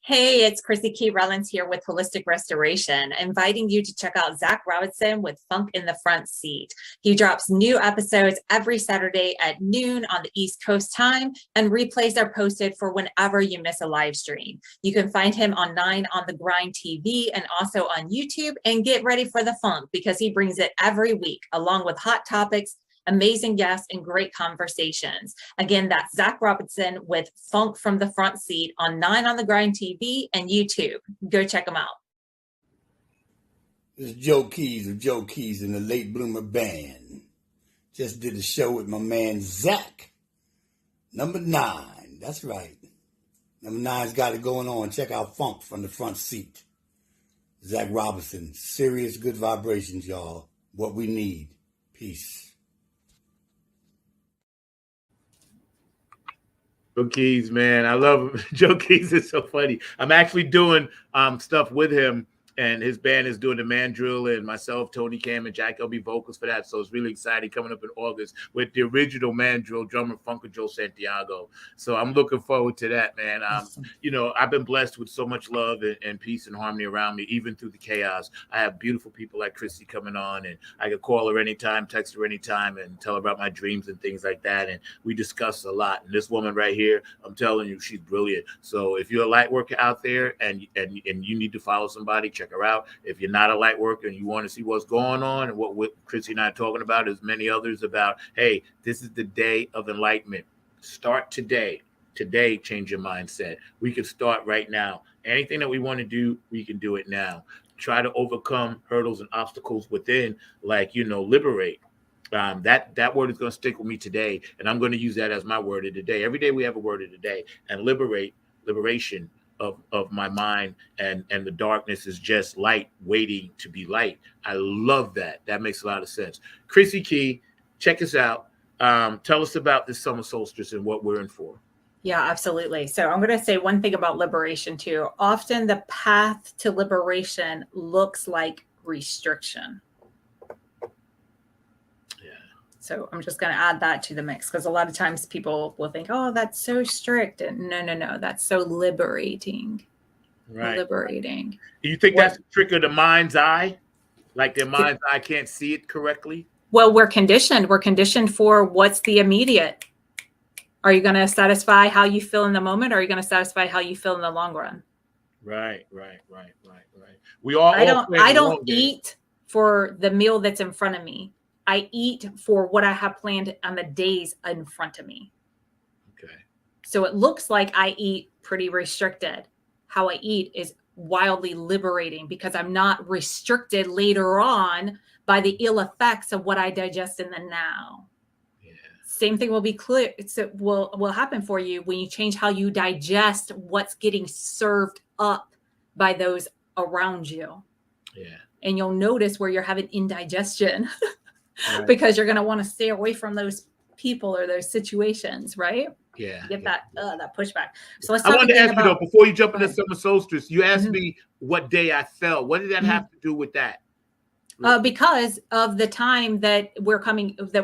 B: Hey, it's Chrissy Key Rollins here with Holistic Restoration, inviting you to check out Zach Robinson with Funk in the Front Seat. He drops new episodes every Saturday at noon on the East Coast time, and replays are posted for whenever you miss a live stream. You can find him on 9 on the Grind TV and also on YouTube, and get ready for the funk because he brings it every week along with hot topics, amazing guests, and great conversations. Again, that's Zach Robinson with Funk from the Front Seat on 9 on the Grind TV and YouTube. Go check them out.
E: This is Joe Keys of Joe Keys and the Late Bloomer Band. Just did a show with my man Zach. Number 9. That's right. Number 9's got it going on. Check out Funk from the Front Seat. Zach Robinson. Serious good vibrations, y'all. What we need. Peace.
C: Joe Keys, man, I love him. Joe Keys is so funny. I'm actually doing stuff with him, and his band is doing the Mandrill, and myself, Tony Cam, and Jack LB vocals for that. So it's really exciting coming up in August with the original Mandrill drummer, Funker Joe Santiago. So I'm looking forward to that, man. You know, I've been blessed with so much love and peace and harmony around me, even through the chaos. I have beautiful people like Chrissy coming on, and I could call her anytime, text her anytime, and tell her about my dreams and things like that. And we discuss a lot. And this woman right here, I'm telling you, she's brilliant. So if you're a light worker out there and you need to follow somebody, check her out. If you're not a light worker and you want to see what's going on and what Chrissy and I are talking about, as many others about, hey, this is the day of enlightenment. Start today. Today, change your mindset. We can start right now. Anything that we want to do, we can do it now. Try to overcome hurdles and obstacles within, like, liberate. That word is going to stick with me today, and I'm going to use that as my word of the day. Every day we have a word of the day, and liberation of my mind, and the darkness is just light waiting to be light. I love that. That makes a lot of sense. Chrissy Key, check us out. Tell us about this summer solstice and what we're in for.
B: Yeah, absolutely. So I'm going to say one thing about liberation too. Often the path to liberation looks like restriction. So I'm just going to add that to the mix, because a lot of times people will think, oh, that's so strict. And no, that's so liberating.
C: Right.
B: Liberating.
C: Do you think that's a trick of the mind's eye? Like their mind's eye can't see it correctly?
B: Well, we're conditioned. We're conditioned for what's the immediate. Are you going to satisfy how you feel in the moment, or are you going to satisfy how you feel in the long run?
C: Right. We all.
B: I don't eat for the meal that's in front of me. I eat for what I have planned on the days in front of me.
C: Okay.
B: So it looks like I eat pretty restricted. How I eat is wildly liberating, because I'm not restricted later on by the ill effects of what I digest in the now.
C: Yeah.
B: Same thing will be clear. Will happen for you when you change how you digest what's getting served up by those around you.
C: Yeah.
B: And you'll notice where you're having indigestion.
C: Right.
B: Because you're going to want to stay away from those people or those situations, right?
C: Yeah.
B: Get that pushback. So let's
C: I
B: talk
C: wanted to ask you though, before you jump into
B: ahead.
C: summer solstice, you asked me what day I fell. What did that have to do with that?
B: Because of the time that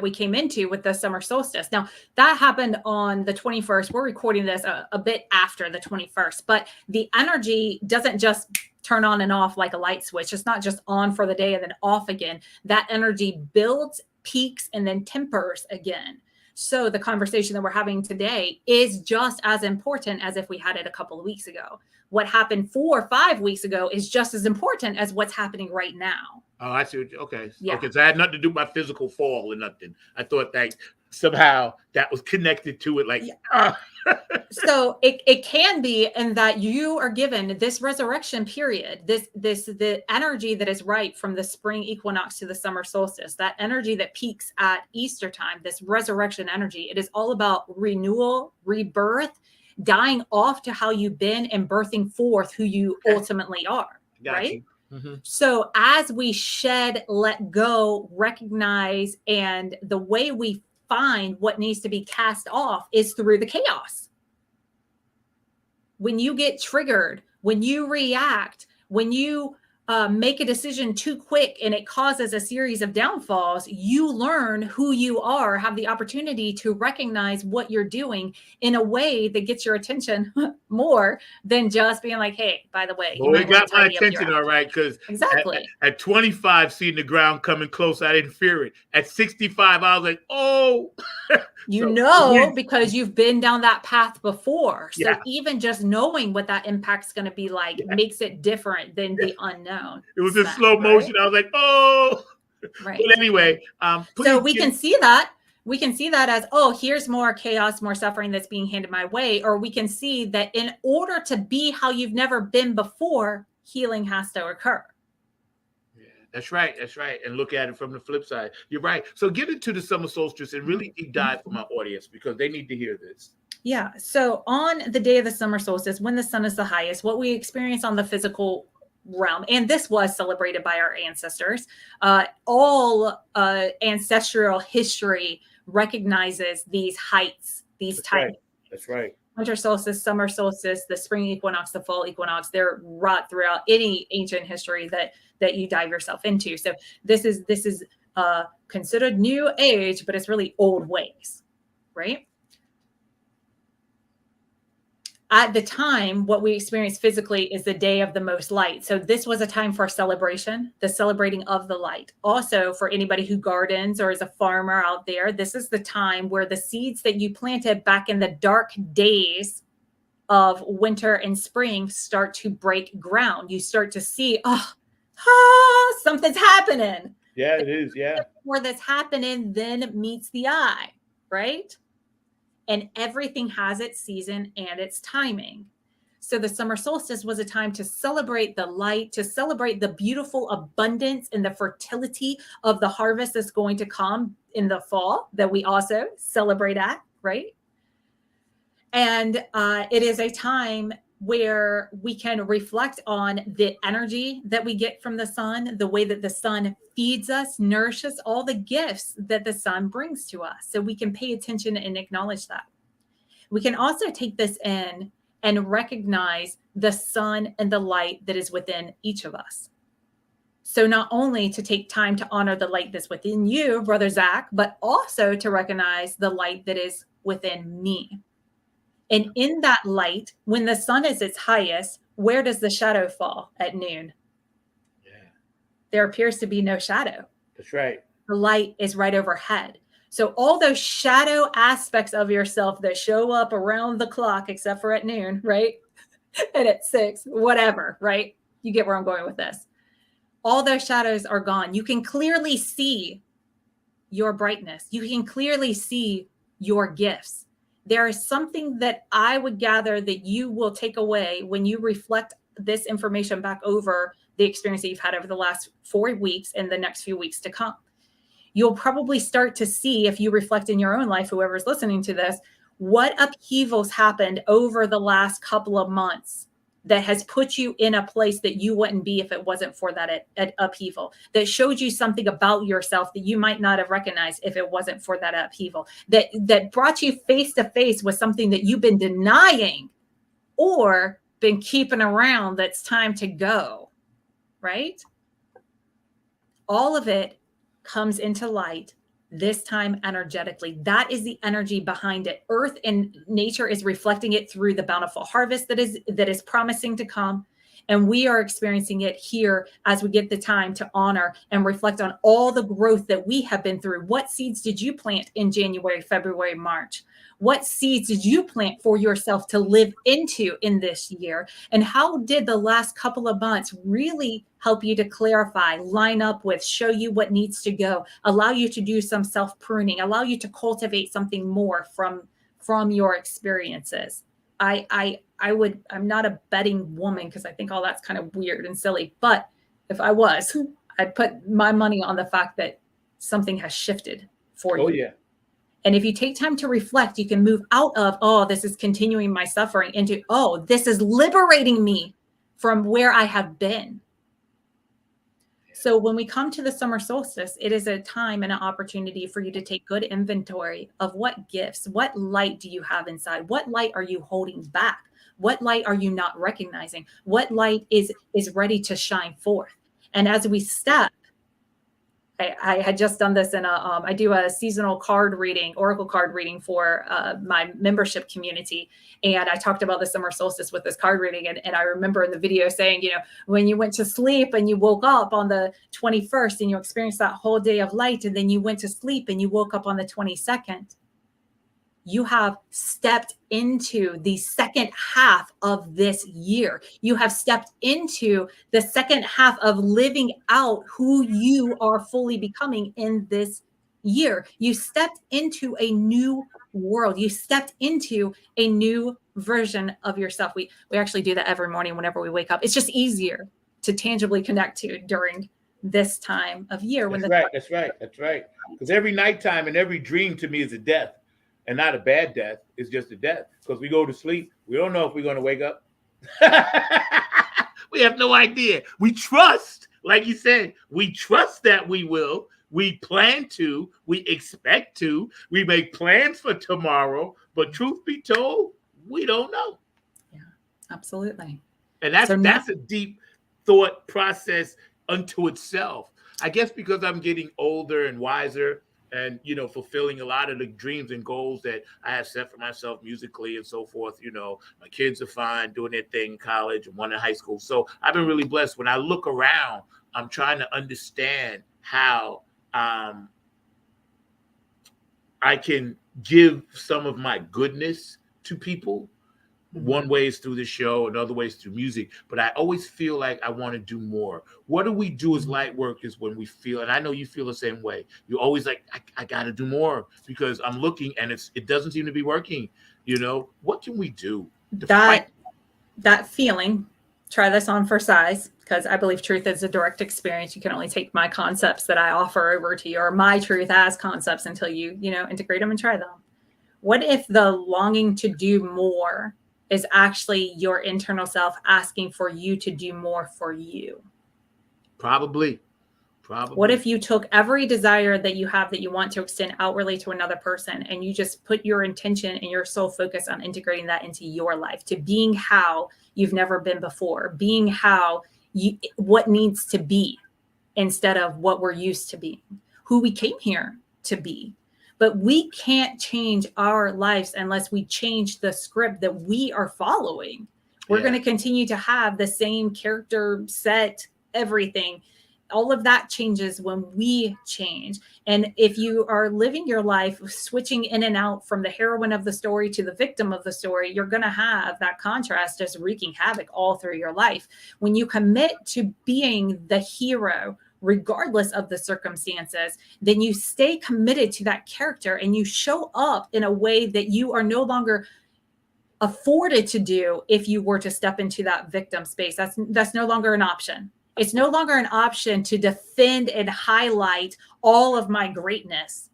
B: we came into with the summer solstice. Now that happened on the 21st. We're recording this a bit after the 21st, but the energy doesn't just turn on and off like a light switch. It's not just on for the day and then off again. That energy builds, peaks, and then tempers again. So the conversation that we're having today is just as important as if we had it a couple of weeks ago. What happened 4 or 5 weeks ago is just as important as what's happening right now.
C: Oh, I see. Okay.
B: Yeah.
C: Okay. So I had nothing to do with my physical fall or nothing. I thought that somehow that was connected to it. Like,
B: So it can be, and that you are given this resurrection period, the energy that is right from the spring equinox to the summer solstice, that energy that peaks at Easter time, this resurrection energy. It is all about renewal, rebirth, dying off to how you've been and birthing forth who you ultimately are. Right?
C: Mm-hmm.
B: So as we shed, let go, recognize, and the way we find what needs to be cast off is through the chaos. When you get triggered, when you react, when you make a decision too quick and it causes a series of downfalls, you learn who you are, have the opportunity to recognize what you're doing in a way that gets your attention more than just being like, hey, by the way,
C: Well, it got my attention, all right, because
B: exactly
C: at 25, seeing the ground coming close, I didn't fear it. At 65, I was like, oh.
B: Because you've been down that path before. So
C: Yeah.
B: even just knowing what that impact's going to be like makes it different than the unknown.
C: It was in slow motion. Right? I was like, oh.
B: Right.
C: But anyway.
B: So we can see that. We can see that as, oh, here's more chaos, more suffering that's being handed my way. Or we can see that in order to be how you've never been before, healing has to occur.
C: That's right. That's right. And look at it from the flip side. You're right. So get into the summer solstice and really deep dive for my audience because they need to hear this.
B: Yeah. So on the day of the summer solstice, when the sun is the highest, what we experience on the physical realm, and this was celebrated by our ancestors, all ancestral history recognizes these heights, these times.
C: Right. That's right.
B: Winter solstice, summer solstice, the spring equinox, the fall equinox, they're wrought throughout any ancient history that you dive yourself into. So this is considered new age, but it's really old ways, right? At the time, what we experience physically is the day of the most light. So this was a time for celebration, the celebrating of the light. Also, for anybody who gardens or is a farmer out there, this is the time where the seeds that you planted back in the dark days of winter and spring start to break ground. You start to see, something's happening.
C: Yeah, it is. Yeah.
B: Where that's happening then meets the eye, right? And everything has its season and its timing. So the summer solstice was a time to celebrate the light, to celebrate the beautiful abundance and the fertility of the harvest that's going to come in the fall that we also celebrate at, right? And it is a time where we can reflect on the energy that we get from the sun, the way that the sun feeds us, nourishes, all the gifts that the sun brings to us. So we can pay attention and acknowledge that. We can also take this in and recognize the sun and the light that is within each of us. So not only to take time to honor the light that's within you, Brother Zach, but also to recognize the light that is within me. And in that light, when the sun is its highest, where does the shadow fall at noon?
C: Yeah.
B: There appears to be no shadow.
C: That's right.
B: The light is right overhead. So all those shadow aspects of yourself that show up around the clock, except for at noon, right? And at 6, whatever, right? You get where I'm going with this. All those shadows are gone. You can clearly see your brightness. You can clearly see your gifts. There is something that I would gather that you will take away when you reflect this information back over the experience that you've had over the last 4 weeks and the next few weeks to come. You'll probably start to see, if you reflect in your own life, whoever's listening to this, what upheavals happened over the last couple of months that has put you in a place that you wouldn't be if it wasn't for that upheaval, that showed you something about yourself that you might not have recognized if it wasn't for that upheaval, that brought you face to face with something that you've been denying or been keeping around that's time to go, right? All of it comes into light, this time energetically. That is the energy behind it. Earth and nature is reflecting it through the bountiful harvest that is promising to come. And we are experiencing it here as we get the time to honor and reflect on all the growth that we have been through. What seeds did you plant in January, February, March? What seeds did you plant for yourself to live into in this year? And how did the last couple of months really help you to clarify, line up with, show you what needs to go, allow you to do some self-pruning, allow you to cultivate something more from your experiences? I'm not a betting woman because I think all that's kind of weird and silly. But if I was, I'd put my money on the fact that something has shifted for you.
A: Oh, yeah.
B: And if you take time to reflect, you can move out of, oh, this is continuing my suffering, into, oh, this is liberating me from where I have been. So when we come to the summer solstice, it is a time and an opportunity for you to take good inventory of what gifts, what light do you have inside? What light are you holding back? What light are you not recognizing? What light is ready to shine forth? And as we step, I had just done this in I do a seasonal card reading, oracle card reading for my membership community. And I talked about the summer solstice with this card reading. And I remember in the video saying, when you went to sleep and you woke up on the 21st and you experienced that whole day of light, and then you went to sleep and you woke up on the 22nd, you have stepped into the second half of this year. You have stepped into the second half of living out who you are fully becoming in this year. You stepped into a new world. You stepped into a new version of yourself. We actually do that every morning whenever we wake up. It's just easier to tangibly connect to during this time of year.
A: That's right. Because every nighttime and every dream to me is a death. And not a bad death. It's just a death. Because we go to sleep. We don't know if we're going to wake up. We have no idea. We trust, like you said, we trust that we will. We plan to. We expect to. We make plans for tomorrow. But truth be told, we don't know.
B: Yeah, absolutely.
A: And that's a deep thought process unto itself. I guess because I'm getting older and wiser, and, fulfilling a lot of the dreams and goals that I have set for myself musically and so forth. My kids are fine doing their thing in college and one in high school. So I've been really blessed. When I look around, I'm trying to understand how I can give some of my goodness to people. One way is through the show, another way is through music. But I always feel like I want to do more. What do we do as light workers when we feel, and I know you feel the same way, you're always like, I got to do more because I'm looking and it doesn't seem to be working. What can we do?
B: That feeling, try this on for size, because I believe truth is a direct experience. You can only take my concepts that I offer over to you, or my truth as concepts, until you integrate them and try them. What if the longing to do more is actually your internal self asking for you to do more for you?
A: Probably.
B: What if you took every desire that you have that you want to extend outwardly to another person, and you just put your intention and your sole focus on integrating that into your life, to being how you've never been before, being what needs to be instead of what we're used to being, who we came here to be. But we can't change our lives unless we change the script that we are following. We're going to continue to have the same character set, everything. All of that changes when we change. And if you are living your life switching in and out from the heroine of the story to the victim of the story, you're going to have that contrast just wreaking havoc all through your life. When you commit to being the hero, regardless of the circumstances, then you stay committed to that character and you show up in a way that you are no longer afforded to do if you were to step into that victim space. That's no longer an option. It's no longer an option to defend and highlight all of my greatness.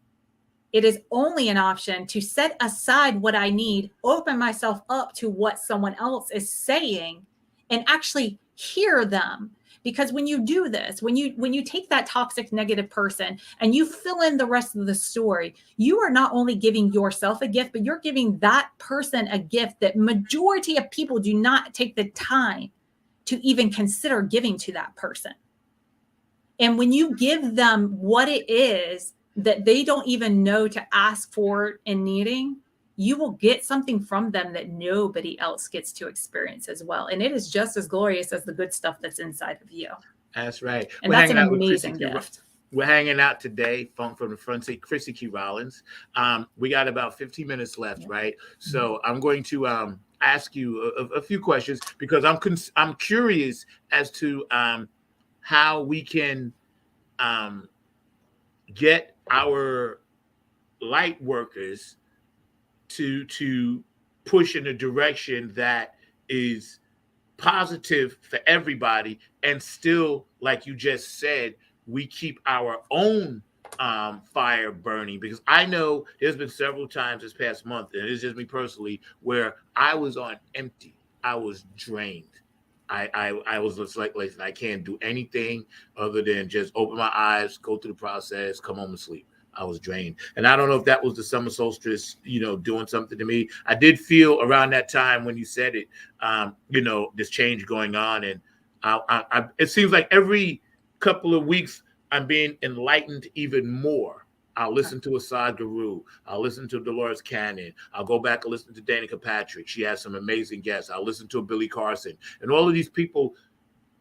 B: It is only an option to set aside what I need, open myself up to what someone else is saying, and actually hear them. Because when you do this, when you take that toxic negative person and you fill in the rest of the story, you are not only giving yourself a gift, but you're giving that person a gift that majority of people do not take the time to even consider giving to that person. And when you give them what it is that they don't even know to ask for and needing, you will get something from them that nobody else gets to experience as well. And it is just as glorious as the good stuff that's inside of you.
C: That's right.
B: And that's an amazing gift.
C: We're hanging out today, Funk from the Front Seat, Chrissy Key Rollins. We got about 15 minutes left, right? So I'm going to ask you a few questions because I'm curious as to how we can get our light workers to push in a direction that is positive for everybody, and still, like you just said, we keep our own fire burning. Because I know there's been several times this past month, and it's just me personally, where I was on empty. I was drained. I was just like, listen, I can't do anything other than just open my eyes, go through the process, come home and sleep. I was drained. And I don't know if that was the summer solstice, doing something to me. I did feel around that time when you said it, this change going on. And it seems like every couple of weeks I'm being enlightened even more. I'll listen to Asad Guru. I'll listen to Dolores Cannon. I'll go back and listen to Danica Patrick. She has some amazing guests. I'll listen to Billy Carson. And all of these people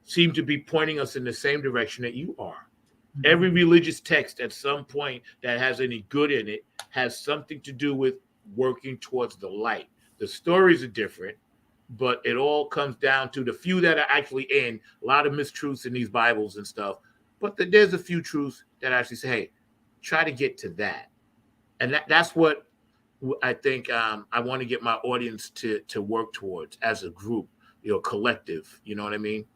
C: seem to be pointing us in the same direction that you are. Mm-hmm. Every religious text at some point that has any good in it has something to do with working towards the light. The stories are different, but it all comes down to the few that are actually in. A lot of mistruths in these Bibles and stuff. But there's a few truths that actually say, hey, try to get to that. And that's what I think I want to get my audience to work towards as a group, collective. You know what I mean?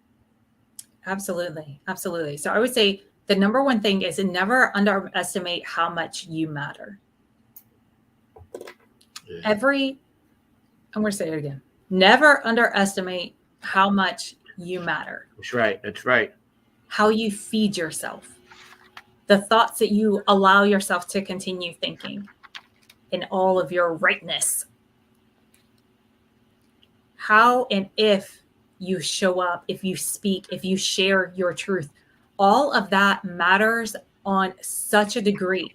B: Absolutely. Absolutely. So I would say the number one thing is to never underestimate how much you matter. Yeah. I'm going to say it again. Never underestimate how much you matter.
C: That's right. That's right.
B: How you feed yourself. The thoughts that you allow yourself to continue thinking in all of your rightness. How and if you show up, if you speak, if you share your truth, all of that matters on such a degree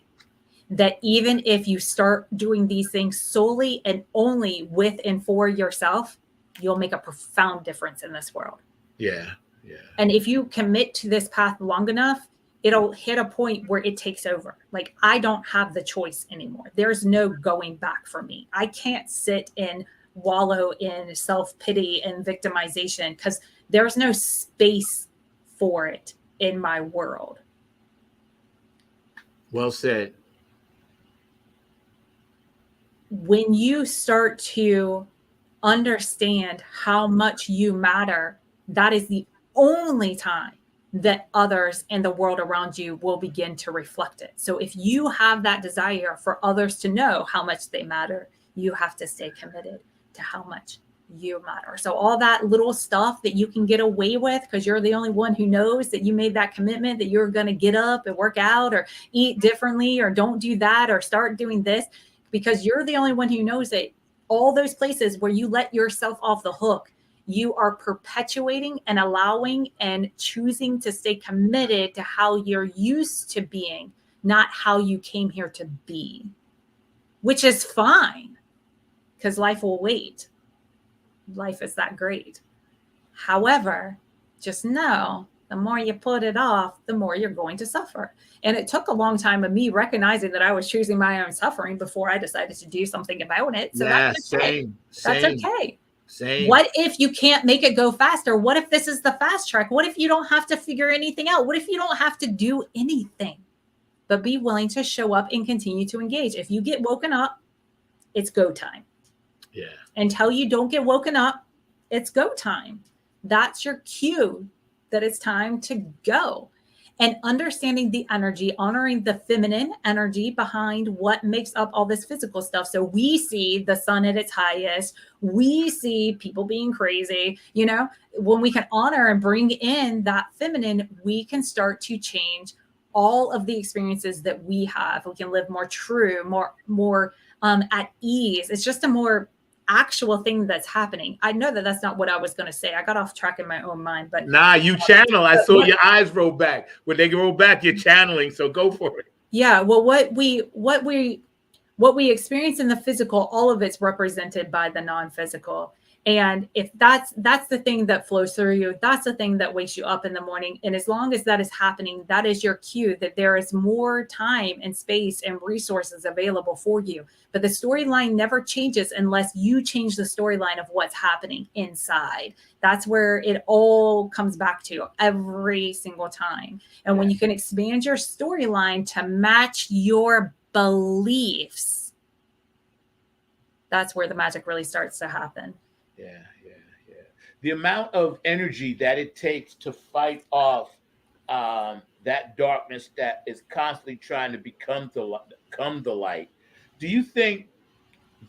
B: that even if you start doing these things solely and only with and for yourself, you'll make a profound difference in this world.
C: Yeah. Yeah.
B: And if you commit to this path long enough, it'll hit a point where it takes over. Like, I don't have the choice anymore. There's no going back for me. I can't sit and wallow in self-pity and victimization because there's no space for it in my world.
C: Well said.
B: When you start to understand how much you matter, that is the only time that others in the world around you will begin to reflect it. So if you have that desire for others to know how much they matter, you have to stay committed to how much you matter. So all that little stuff that you can get away with because you're the only one who knows that you made that commitment, that you're going to get up and work out or eat differently or don't do that or start doing this, because you're the only one who knows it. All those places where you let yourself off the hook, you are perpetuating and allowing and choosing to stay committed to how you're used to being, not how you came here to be, which is fine because life will wait. Life is that great. However, just know the more you put it off, the more you're going to suffer. And it took a long time of me recognizing that I was choosing my own suffering before I decided to do something about it. So that's okay. That's okay.
C: Same.
B: What if you can't make it go faster? What if this is the fast track? What if you don't have to figure anything out? What if you don't have to do anything, but be willing to show up and continue to engage? If you get woken up, it's go time.
C: Yeah.
B: Until you don't get woken up, it's go time. That's your cue that it's time to go. And understanding the energy, honoring the feminine energy behind what makes up all this physical stuff. So we see the sun at its highest. We see people being crazy. When we can honor and bring in that feminine, we can start to change all of the experiences that we have. We can live more true, more at ease. It's just a more actual thing that's happening. I know that that's not what I was going to say. I got off track in my own mind, but
C: nah, you channel. I saw your eyes roll back. When they roll back, you're channeling. So go for it.
B: Yeah. Well, what what we experience in the physical, all of it's represented by the non-physical. And if that's the thing that flows through you, that's the thing that wakes you up in the morning. And as long as that is happening, that is your cue that there is more time and space and resources available for you. But the storyline never changes unless you change the storyline of what's happening inside. That's where it all comes back to every single time. And when you can expand your storyline to match your beliefs, that's where the magic really starts to happen.
C: Yeah. The amount of energy that it takes to fight off that darkness that is constantly trying to become the light. Do you think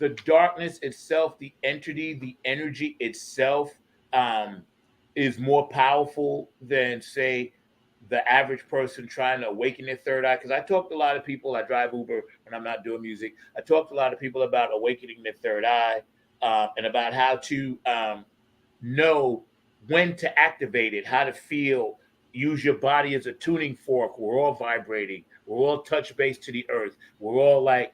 C: the darkness itself, the entity, the energy itself, is more powerful than, say, the average person trying to awaken their third eye? Because I talk to a lot of people. I drive Uber when I'm not doing music. I talk to a lot of people about awakening their third eye, and about how to know when to activate it, how to feel, use your body as a tuning fork. We're all vibrating. We're all touch base to the earth. We're all like,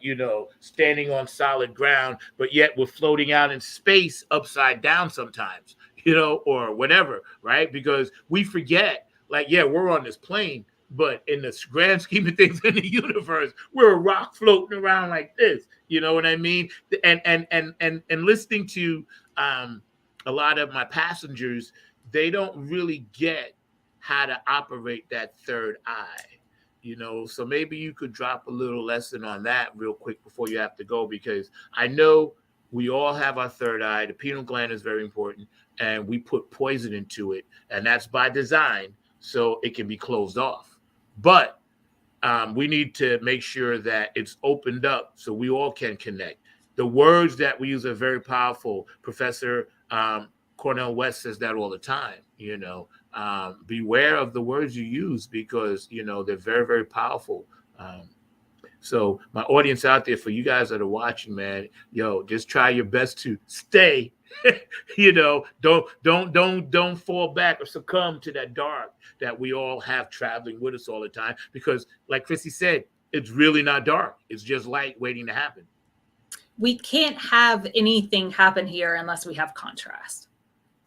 C: standing on solid ground, but yet we're floating out in space upside down sometimes, or whatever, right? Because we forget, like, we're on this plane, but in the grand scheme of things in the universe, we're a rock floating around like this. You know what I mean? And listening to a lot of my passengers, they don't really get how to operate that third eye. So maybe you could drop a little lesson on that real quick before you have to go, because I know we all have our third eye. The pineal gland is very important, and we put poison into it, and that's by design, so it can be closed off. But we need to make sure that it's opened up so we all can connect. The words that we use are very powerful. Professor Cornel West says that all the time. Beware of the words you use, because they're very, very powerful. So my audience out there, for you guys that are watching, man, just try your best to stay. Don't fall back or succumb to that dark that we all have traveling with us all the time. Because, like Chrissy said, it's really not dark. It's just light waiting to happen.
B: We can't have anything happen here unless we have contrast.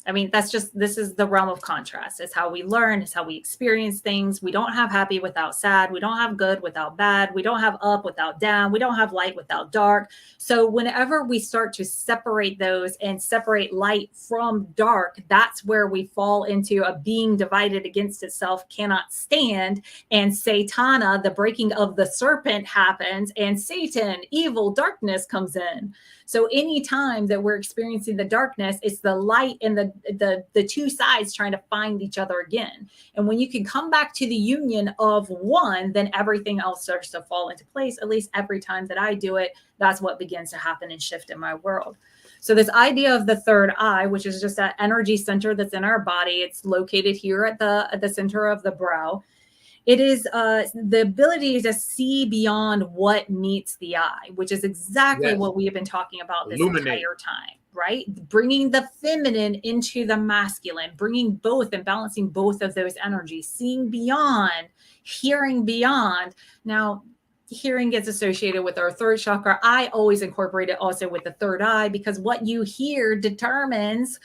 B: I mean, this is the realm of contrast. It's how we learn. It's how we experience things. We don't have happy without sad. We don't have good without bad. We don't have up without down. We don't have light without dark. So whenever we start to separate those and separate light from dark, that's where we fall into a being divided against itself cannot stand. And Satana, the breaking of the serpent, happens, and Satan, evil, darkness comes in. So anytime that we're experiencing the darkness, it's the light and the two sides trying to find each other again. And when you can come back to the union of one, then everything else starts to fall into place. At least every time that I do it, that's what begins to happen and shift in my world. So this idea of the third eye, which is just that energy center that's in our body, it's located here at the center of the brow. It is the ability to see beyond what meets the eye, which is exactly what we have been talking about this entire time, right? Bringing the feminine into the masculine, bringing both and balancing both of those energies, seeing beyond, hearing beyond. Now, hearing gets associated with our third chakra. I always incorporate it also with the third eye, because what you hear determines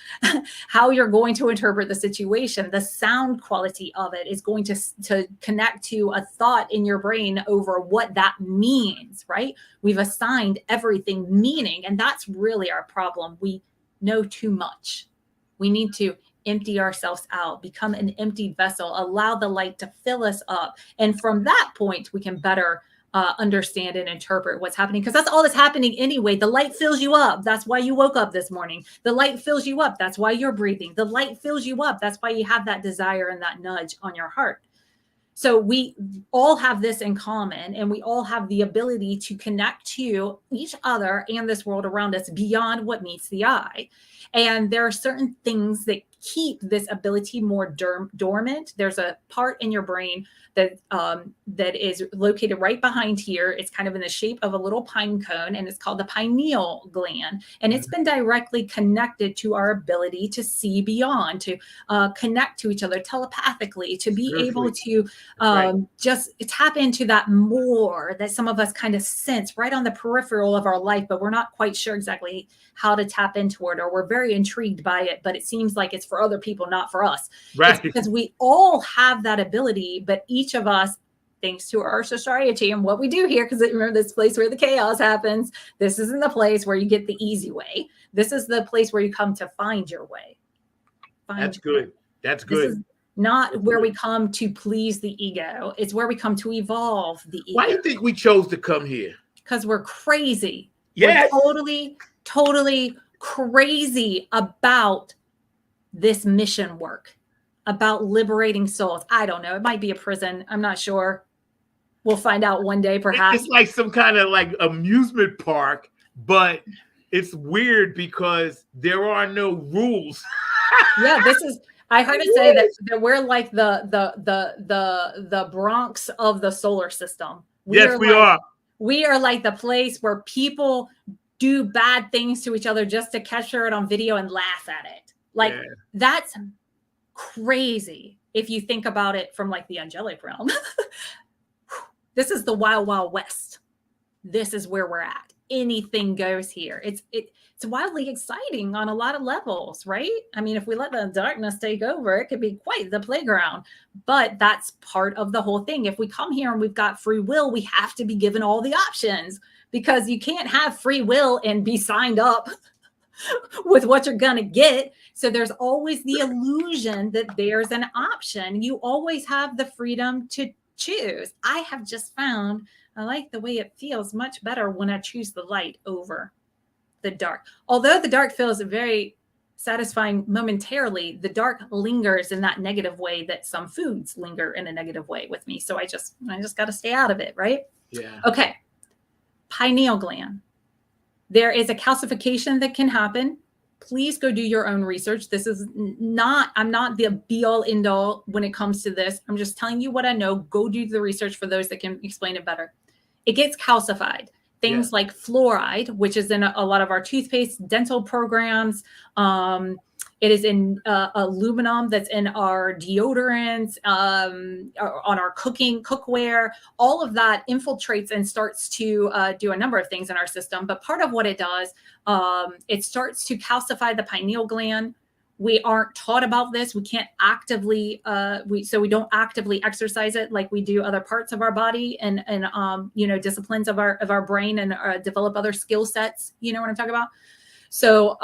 B: how you're going to interpret the situation. The sound quality of it is going to connect to a thought in your brain over what that means, right? We've assigned everything meaning, and that's really our problem. We know too much. We need to empty ourselves out, become an emptied vessel, allow the light to fill us up. And from that point, we can better understand and interpret what's happening, because that's all that's happening anyway. The light fills you up. That's why you woke up this morning. The light fills you up. That's why you're breathing. The light fills you up. That's why you have that desire and that nudge on your heart. So we all have this in common, and we all have the ability to connect to each other and this world around us beyond what meets the eye. And there are certain things that keep this ability more dormant. There's a part in your brain that that is located right behind here. It's kind of in the shape of a little pine cone, and it's called the pineal gland. And it's been directly connected to our ability to see beyond, to connect to each other telepathically, to be able to just tap into that more that some of us kind of sense right on the peripheral of our life, but we're not quite sure exactly how to tap into it, or we're very intrigued by it, but it seems like it's for other people, not for us. It's because we all have that ability, but each of us, thanks to our society and what we do here, because remember, this place where the chaos happens, this isn't the place where you get the easy way. This is the place where you come to find your way.
C: That's good. That's good.
B: This is not where we come to please the ego. It's where we come to evolve the ego.
C: Why do you think we chose to come here?
B: Because we're crazy.
C: Yes.
B: We're totally crazy about this mission work, about liberating souls. I don't know. It might be a prison. I'm not sure. We'll find out one day, perhaps.
C: It's like some kind of like amusement park, but it's weird because there are no rules.
B: Yeah, I heard it say that we're like the Bronx of the solar system. We are. We are like the place where people do bad things to each other just to capture it on video and laugh at it. Like, that's crazy if you think about it from like the angelic realm. This is the wild, wild west. This is where we're at. Anything goes here. It's wildly exciting on a lot of levels, right? I mean, if we let the darkness take over, it could be quite the playground. But that's part of the whole thing. If we come here and we've got free will, we have to be given all the options, because you can't have free will and be signed up with what you're going to get. So there's always the illusion that there's an option. You always have the freedom to choose. I have just found I like the way it feels much better when I choose the light over the dark. Although the dark feels very satisfying momentarily, the dark lingers in that negative way that some foods linger in a negative way with me. So I just got to stay out of it, right?
C: Yeah.
B: Okay. Pineal gland. There is a calcification that can happen. Please go do your own research. I'm not the be all end all when it comes to this. I'm just telling you what I know. Go do the research for those that can explain it better. It gets calcified. Things like fluoride, which is in a lot of our toothpaste, dental programs. It is in aluminum that's in our deodorants, on our cookware. All of that infiltrates and starts to do a number of things in our system. But part of what it does, it starts to calcify the pineal gland. We aren't taught about this. We can't actively, we don't actively exercise it like we do other parts of our body and disciplines of our brain and develop other skill sets. You know what I'm talking about? So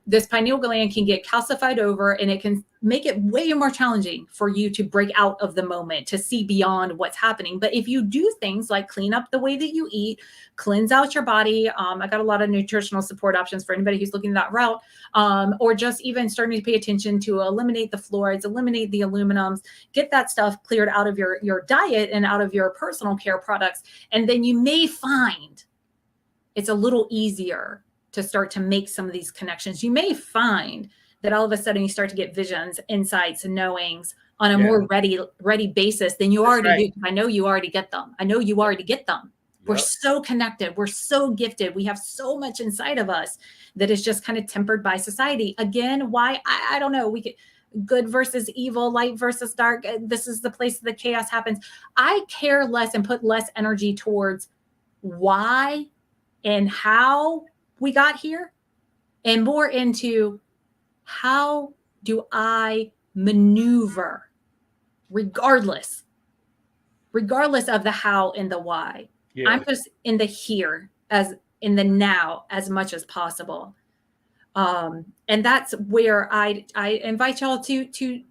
B: this pineal gland can get calcified over, and it can make it way more challenging for you to break out of the moment, to see beyond what's happening. But if you do things like clean up the way that you eat, cleanse out your body, I got a lot of nutritional support options for anybody who's looking that route, or just even starting to pay attention to eliminate the fluorides, eliminate the aluminums, get that stuff cleared out of your diet and out of your personal care products. And then you may find it's a little easier to start to make some of these connections. You may find that all of a sudden you start to get visions, insights, and knowings on a more ready basis than you already do. I know you already get them. We're so connected. We're so gifted. We have so much inside of us that is just kind of tempered by society. Again, why? I don't know. We get good versus evil, light versus dark. This is the place that the chaos happens. I care less and put less energy towards why and how we got here, and more into how do I maneuver regardless of the how and the why. I'm just in the here, as in the now, as much as possible. And that's where I invite y'all to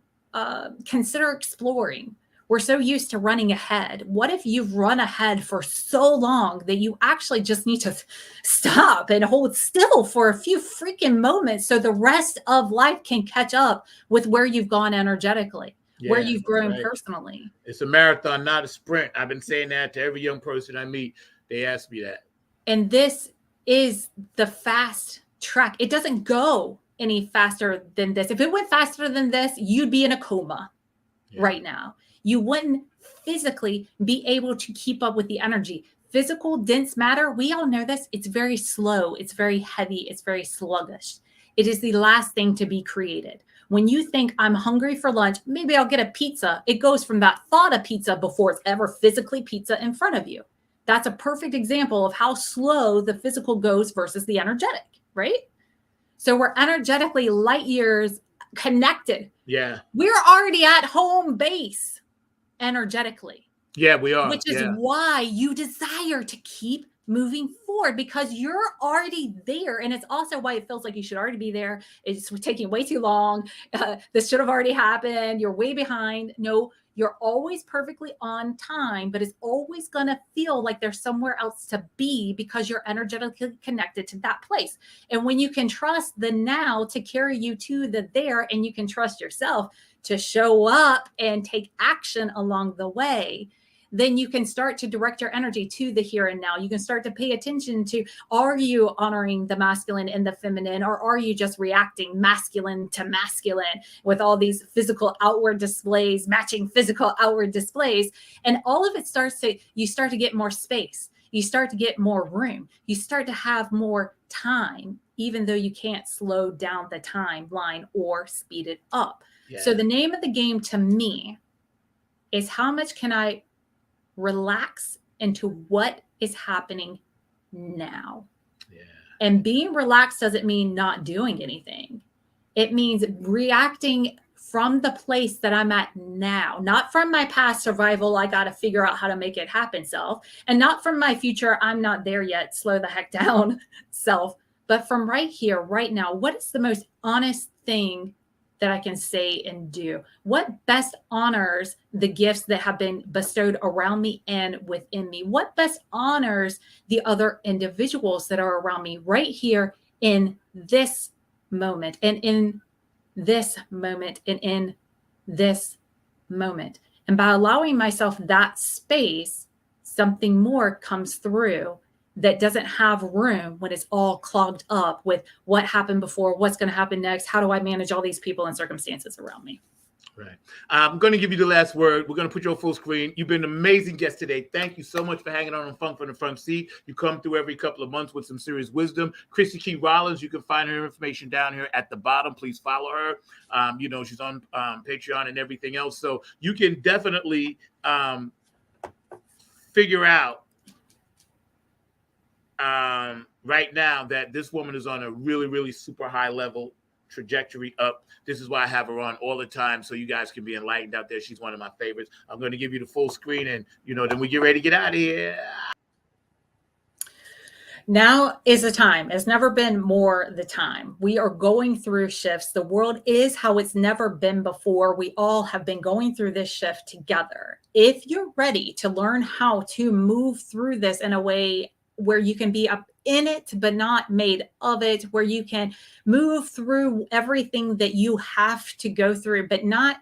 B: consider exploring. We're so used to running ahead. What if you've run ahead for so long that you actually just need to stop and hold still for a few freaking moments so the rest of life can catch up with where you've gone energetically, where you've grown personally?
C: It's a marathon, not a sprint. I've been saying that to every young person I meet. They ask me that.
B: And this is the fast track. It doesn't go any faster than this. If it went faster than this, you'd be in a coma right now. You wouldn't physically be able to keep up with the energy. Physical dense matter, we all know this, it's very slow, it's very heavy, it's very sluggish. It is the last thing to be created. When you think I'm hungry for lunch, maybe I'll get a pizza. It goes from that thought of pizza before it's ever physically pizza in front of you. That's a perfect example of how slow the physical goes versus the energetic, right? So we're energetically light years connected.
C: Yeah.
B: We're already at home base energetically.
C: Yeah, we are.
B: Which is why you desire to keep moving forward, because you're already there. And it's also why it feels like you should already be there. It's taking way too long. This should have already happened. You're way behind. No, you're always perfectly on time, but it's always going to feel like there's somewhere else to be because you're energetically connected to that place. And when you can trust the now to carry you to the there, and you can trust yourself to show up and take action along the way, then you can start to direct your energy to the here and now. You can start to pay attention to, are you honoring the masculine and the feminine, or are you just reacting masculine to masculine with all these physical outward displays, matching physical outward displays? And all of it you start to get more space. You start to get more room. You start to have more time, even though you can't slow down the timeline or speed it up. Yeah. So the name of the game to me is, how much can I relax into what is happening now? Yeah. And being relaxed doesn't mean not doing anything. It means reacting from the place that I'm at now, not from my past survival, I got to figure out how to make it happen self, and not from my future, I'm not there yet, slow the heck down self, but from right here, right now. What is the most honest thing that I can say and do? What best honors the gifts that have been bestowed around me and within me? What best honors the other individuals that are around me right here in this moment, and in this moment, and in this moment? And by allowing myself that space, something more comes through that doesn't have room when it's all clogged up with what happened before, what's going to happen next, how do I manage all these people and circumstances around me.
C: Right. I'm going to give you the last word. We're going to put you on full screen. You've been an amazing guest today. Thank you so much for hanging on Funk from the Front Seat. You come through every couple of months with some serious wisdom. Chrissy Key Rollins, you can find her information down here at the bottom. Please follow her. She's on Patreon and everything else. So you can definitely figure out right now that this woman is on a really, really super high level trajectory up. This is why I have her on all the time, so you guys can be enlightened out there. She's one of my favorites. I'm going to give you the full screen, and then we get ready to get out of here.
B: Now is the time. It's never been more the time. We are going through shifts. The world is how it's never been before. We all have been going through this shift together. If you're ready to learn how to move through this in a way where you can be up in it, but not made of it, where you can move through everything that you have to go through, but not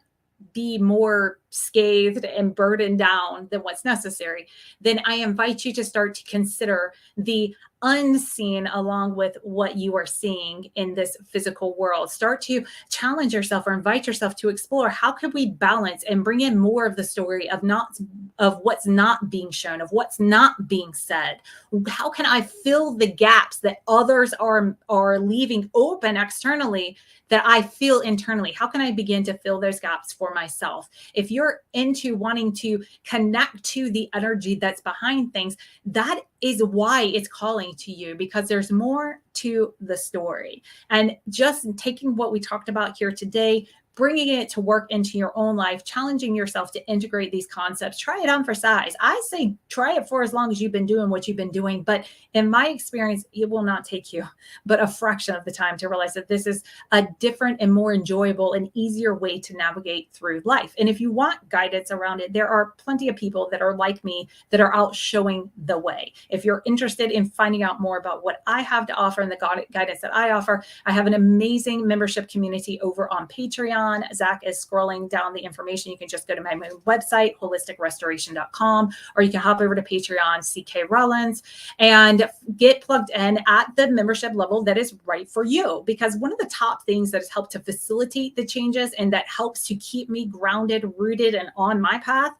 B: be more scathed and burdened down than what's necessary, then I invite you to start to consider the unseen along with what you are seeing in this physical world. Start to challenge yourself or invite yourself to explore, how can we balance and bring in more of the story of what's not being shown, of what's not being said? How can I fill the gaps that others are leaving open externally that I feel internally? How can I begin to fill those gaps for myself? If you're into wanting to connect to the energy that's behind things, that is why it's calling to you, because there's more to the story. And just taking what we talked about here today, bringing it to work into your own life, challenging yourself to integrate these concepts, try it on for size. I say try it for as long as you've been doing what you've been doing. But in my experience, it will not take you but a fraction of the time to realize that this is a different and more enjoyable and easier way to navigate through life. And if you want guidance around it, there are plenty of people that are like me that are out showing the way. If you're interested in finding out more about what I have to offer and the guidance that I offer, I have an amazing membership community over on Patreon. on. Zach is scrolling down the information. You can just go to my website, holisticrestoration.com, or you can hop over to Patreon, CK Rollins, and get plugged in at the membership level that is right for you. Because one of the top things that has helped to facilitate the changes and that helps to keep me grounded, rooted, and on my path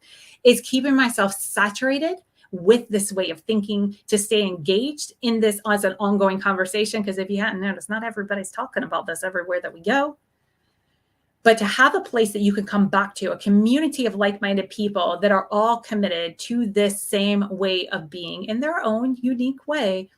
B: is keeping myself saturated with this way of thinking, to stay engaged in this as an ongoing conversation. Because if you hadn't noticed, not everybody's talking about this everywhere that we go. But to have a place that you can come back to, a community of like-minded people that are all committed to this same way of being in their own unique way.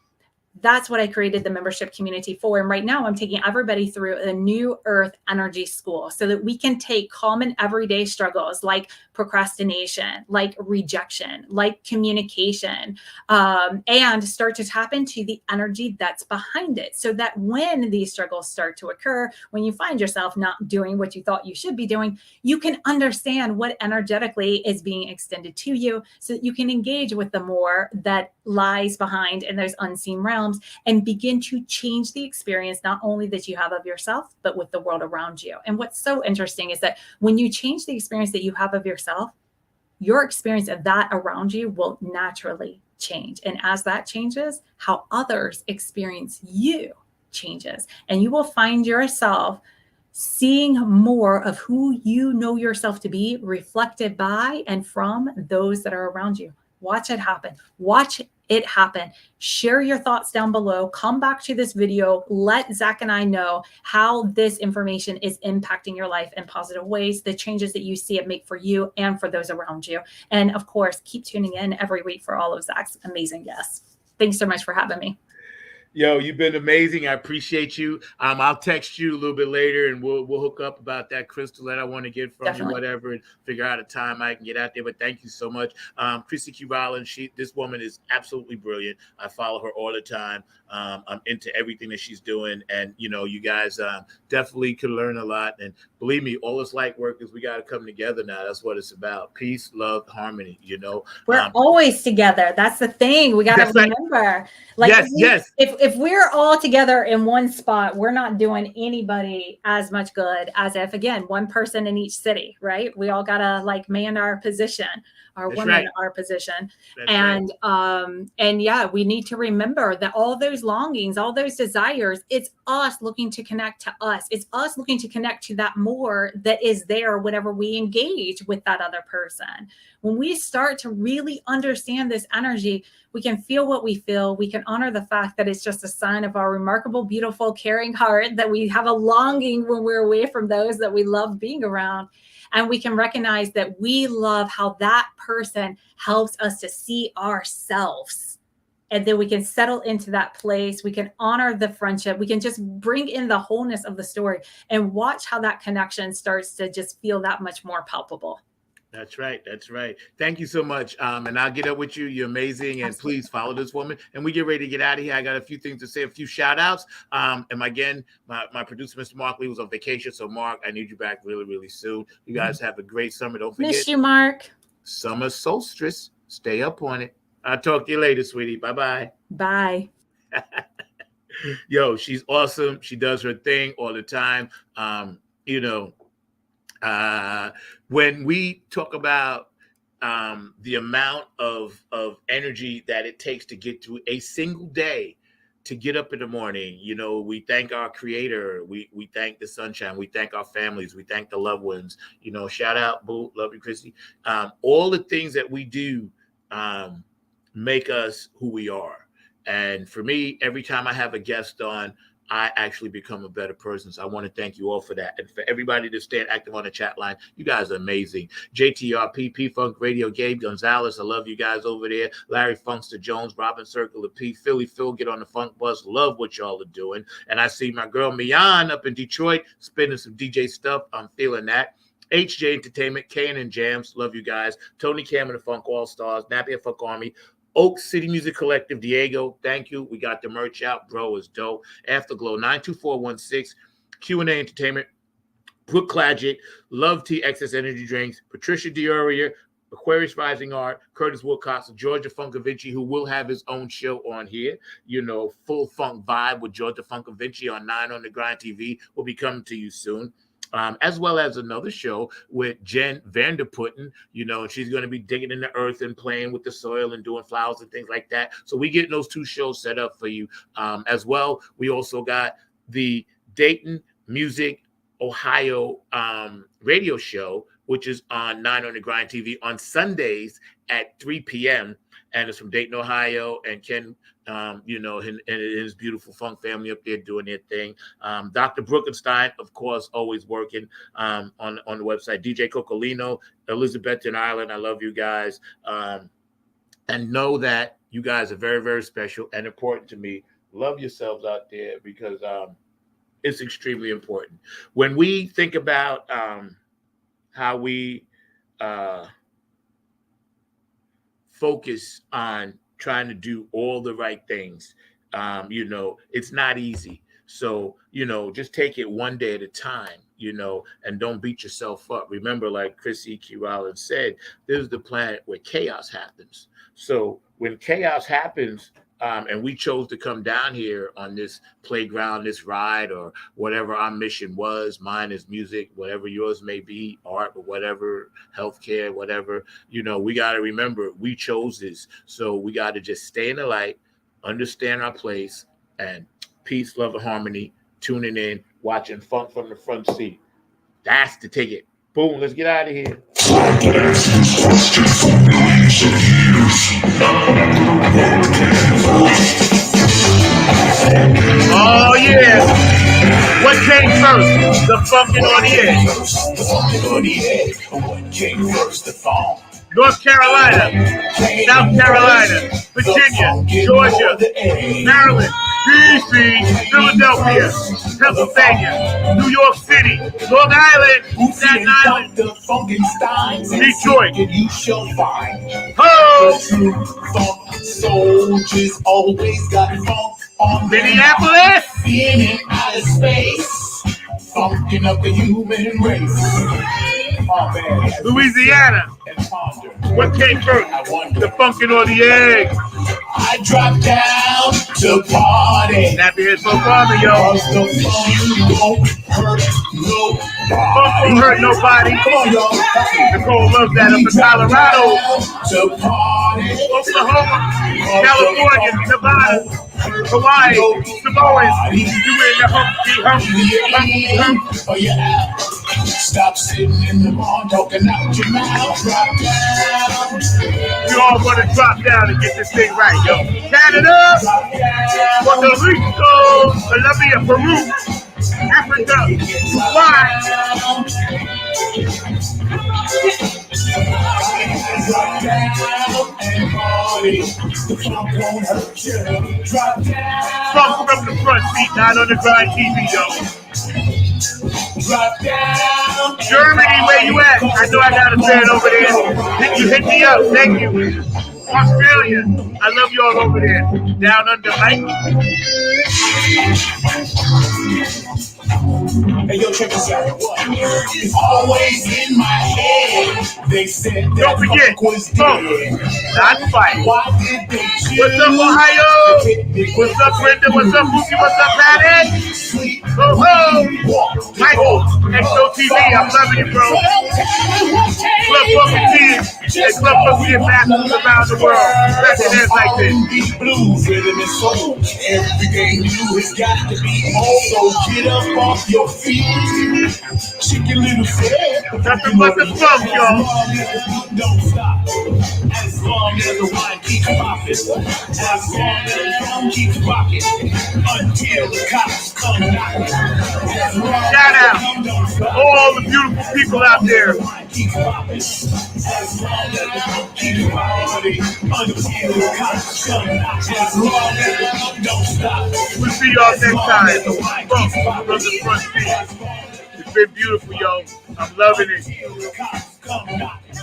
B: That's what I created the membership community for. And right now I'm taking everybody through a new earth energy school so that we can take common everyday struggles like procrastination, like rejection, like communication, and start to tap into the energy that's behind it. So that when these struggles start to occur, when you find yourself not doing what you thought you should be doing, you can understand what energetically is being extended to you so that you can engage with the more that lies behind in those unseen realms and begin to change the experience, not only that you have of yourself, but with the world around you. And what's so interesting is that when you change the experience that you have of yourself, your experience of that around you will naturally change. And as that changes, how others experience you changes. And you will find yourself seeing more of who you know yourself to be reflected by and from those that are around you. Watch it happen. Watch it happen. Share your thoughts down below. Come back to this video. Let Zach and I know how this information is impacting your life in positive ways, the changes that you see it make for you and for those around you. And of course, keep tuning in every week for all of Zach's amazing guests. Thanks so much for having me.
C: Yo, you've been amazing. I appreciate you. I'll text you a little bit later and we'll hook up about that crystal that I want to get from you, whatever, and figure out a time I can get out there. But thank you so much. Chrissy Q. Rollins, this woman is absolutely brilliant. I follow her all the time. I'm into everything that she's doing. And, you know, you guys definitely can learn a lot. And believe me, all this light work is we got to come together now. That's what it's about. Peace, love, harmony, you know.
B: We're always together. That's the thing. We got to remember. Right.
C: Like, yes.
B: If we're all together in one spot, we're not doing anybody as much good as if, again, one person in each city, right? We all got to like man our position, our women our position. And yeah, we need to remember that all those longings, all those desires, it's us looking to connect to us. It's us looking to connect to that more that is there whenever we engage with that other person. When we start to really understand this energy, we can feel what we feel. We can honor the fact that it's just a sign of our remarkable, beautiful, caring heart, that we have a longing when we're away from those that we love being around. And we can recognize that we love how that person helps us to see ourselves. And then we can settle into that place. We can honor the friendship. We can just bring in the wholeness of the story and watch how that connection starts to just feel that much more palpable.
C: That's right. That's right. Thank you so much. And I'll get up with you. You're amazing. And Absolutely. Please follow this woman. And we get ready to get out of here. I got a few things to say, a few shout outs. And again, my producer, Mr. Mark Lee, was on vacation. So Mark, I need you back really, really soon. You guys have a great summer. Don't forget.
B: Miss you, Mark.
C: Summer solstice. Stay up on it. I'll talk to you later, sweetie. Bye-bye.
B: Bye.
C: Yo, she's awesome. She does her thing all the time. You know, when we talk about the amount of energy that it takes to get through a single day, to get up in the morning, you know, we thank our creator, we thank the sunshine, we thank our families, we thank the loved ones, you know, shout out, boo, love you, Christy. All the things that we do make us who we are. And for me, every time I have a guest on, I actually become a better person. So I want to thank you all for that. And for everybody that's staying active on the chat line, you guys are amazing. JTRP, P-Funk Radio, Gabe Gonzalez, I love you guys over there. Larry Funkster Jones, Robin Circle, the P, Philly Phil, get on the funk bus. Love what y'all are doing. And I see my girl Mian up in Detroit spinning some DJ stuff. I'm feeling that. HJ Entertainment, K&N Jams, love you guys. Tony Cam and the Funk All-Stars, Nappy and Funk Army, Oak City Music Collective, Diego, thank you. We got the merch out. Bro is dope. Afterglow, 92416, Q&A Entertainment, Brooke Clagic, Love Tea, Excess Energy Drinks, Patricia Dioria, Aquarius Rising Art, Curtis Wilcox, Georgia Funkavinci, who will have his own show on here. You know, Full Funk Vibe with Georgia Funkavinci on 9 on the Grind TV will be coming to you soon. as well as another show with Jen Vanderputten. You know, she's going to be digging in the earth and playing with the soil and doing flowers and things like that. So we get those two shows set up for you as well. We also got the Dayton Music Ohio radio show, which is on 9 on the Grind TV on Sundays at 3 p.m. And it's from Dayton, Ohio, and Ken, you know, and his beautiful funk family up there doing their thing. Dr. Brookenstein, of course, always working on the website. DJ Cocolino, Elizabeth in Ireland, I love you guys. And know that you guys are very, very special and important to me. Love yourselves out there because it's extremely important. When we think about how we focus on trying to do all the right things, you know, it's not easy. So, you know, just take it one day at a time, you know, and don't beat yourself up. Remember, like Chrissy Key Rollins said, this is the planet where chaos happens. So when chaos happens, and we chose to come down here on this playground, this ride, or whatever our mission was. Mine is music, whatever yours may be, art, or whatever, healthcare, whatever. You know, we got to remember we chose this. So we got to just stay in the light, understand our place, and peace, love, and harmony, tuning in, watching Funk from the Front Seat. That's the ticket. Boom, let's get out of here. Oh yeah! What came first? The funkin' on the edge.
F: The funkin' on the edge. What came first? The funk.
C: North Carolina, South Carolina, Virginia, Georgia, Maryland, DC, Philadelphia, Pennsylvania, New York City, Long Island, Staten Island, Detroit.
F: You shall find
C: Ho!
F: true funk soldiers always got funk on
C: Minneapolis,
F: being in outer space, funking up the human race. Oh, man.
C: Louisiana.
F: And ponder.
C: What came first?
F: I wonder.
C: The funkin' or the egg?
F: I dropped down to party.
C: Snappy head so farther, yo.
F: Cause the funk won't hurt nobody.
C: Funk won't hurt nobody.
F: Come on, y'all.
C: Nicole loves that up in Colorado,
F: To party.
C: Oklahoma, California, Nevada, Hawaii, Samoans. You in the humpty.
F: Oh, yeah. Stop sitting in the barn talking out your mouth. Drop down.
C: We all want to drop down and get this thing right, yo. Canada, Puerto Rico, Colombia, Peru, Africa, Hawaii.
F: Drop down and party. The funk won't hurt you. Drop down.
C: Funk from the front seat, 9 on the Grind TV, yo.
F: Drop down.
C: Germany, where you at? I know I got a fan over there. Hit me up. Thank you. Australia, I love you all over there. Down under, Mike.
F: Hey, yo, check this out. It's always in my head. They said that
C: Don't forget,
F: funk was
C: funk,
F: dead.
C: not fight.
F: Why did they choose
C: What's up, Ohio? What's up, Brenda? What's up, Mookie? What's up, Patty?
F: sleep?
C: Ho, ho. Michael, XOTV, I'm loving you, bro. Club Funky and Club Funky ambassadors around the world. Special heads like this.
F: R&B, blues, rhythm and soul. Everything new has got to be old. So get up off your feet. Chicken little fat.
C: Nothing but the funk, y'all.
F: Don't stop. As long as the wine keeps popping. As long as the funk keeps rocking. Until the cops come knocking.
C: Shout out to all the beautiful people out there.
F: Keep popping. As long as the funk keeps rocking. Until the cops come knocking. As long as the funk don't stop.
C: We'll see y'all next time. Funk from the front seat. It's been beautiful, yo. I'm loving it.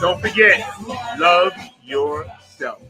C: Don't forget, love yourself.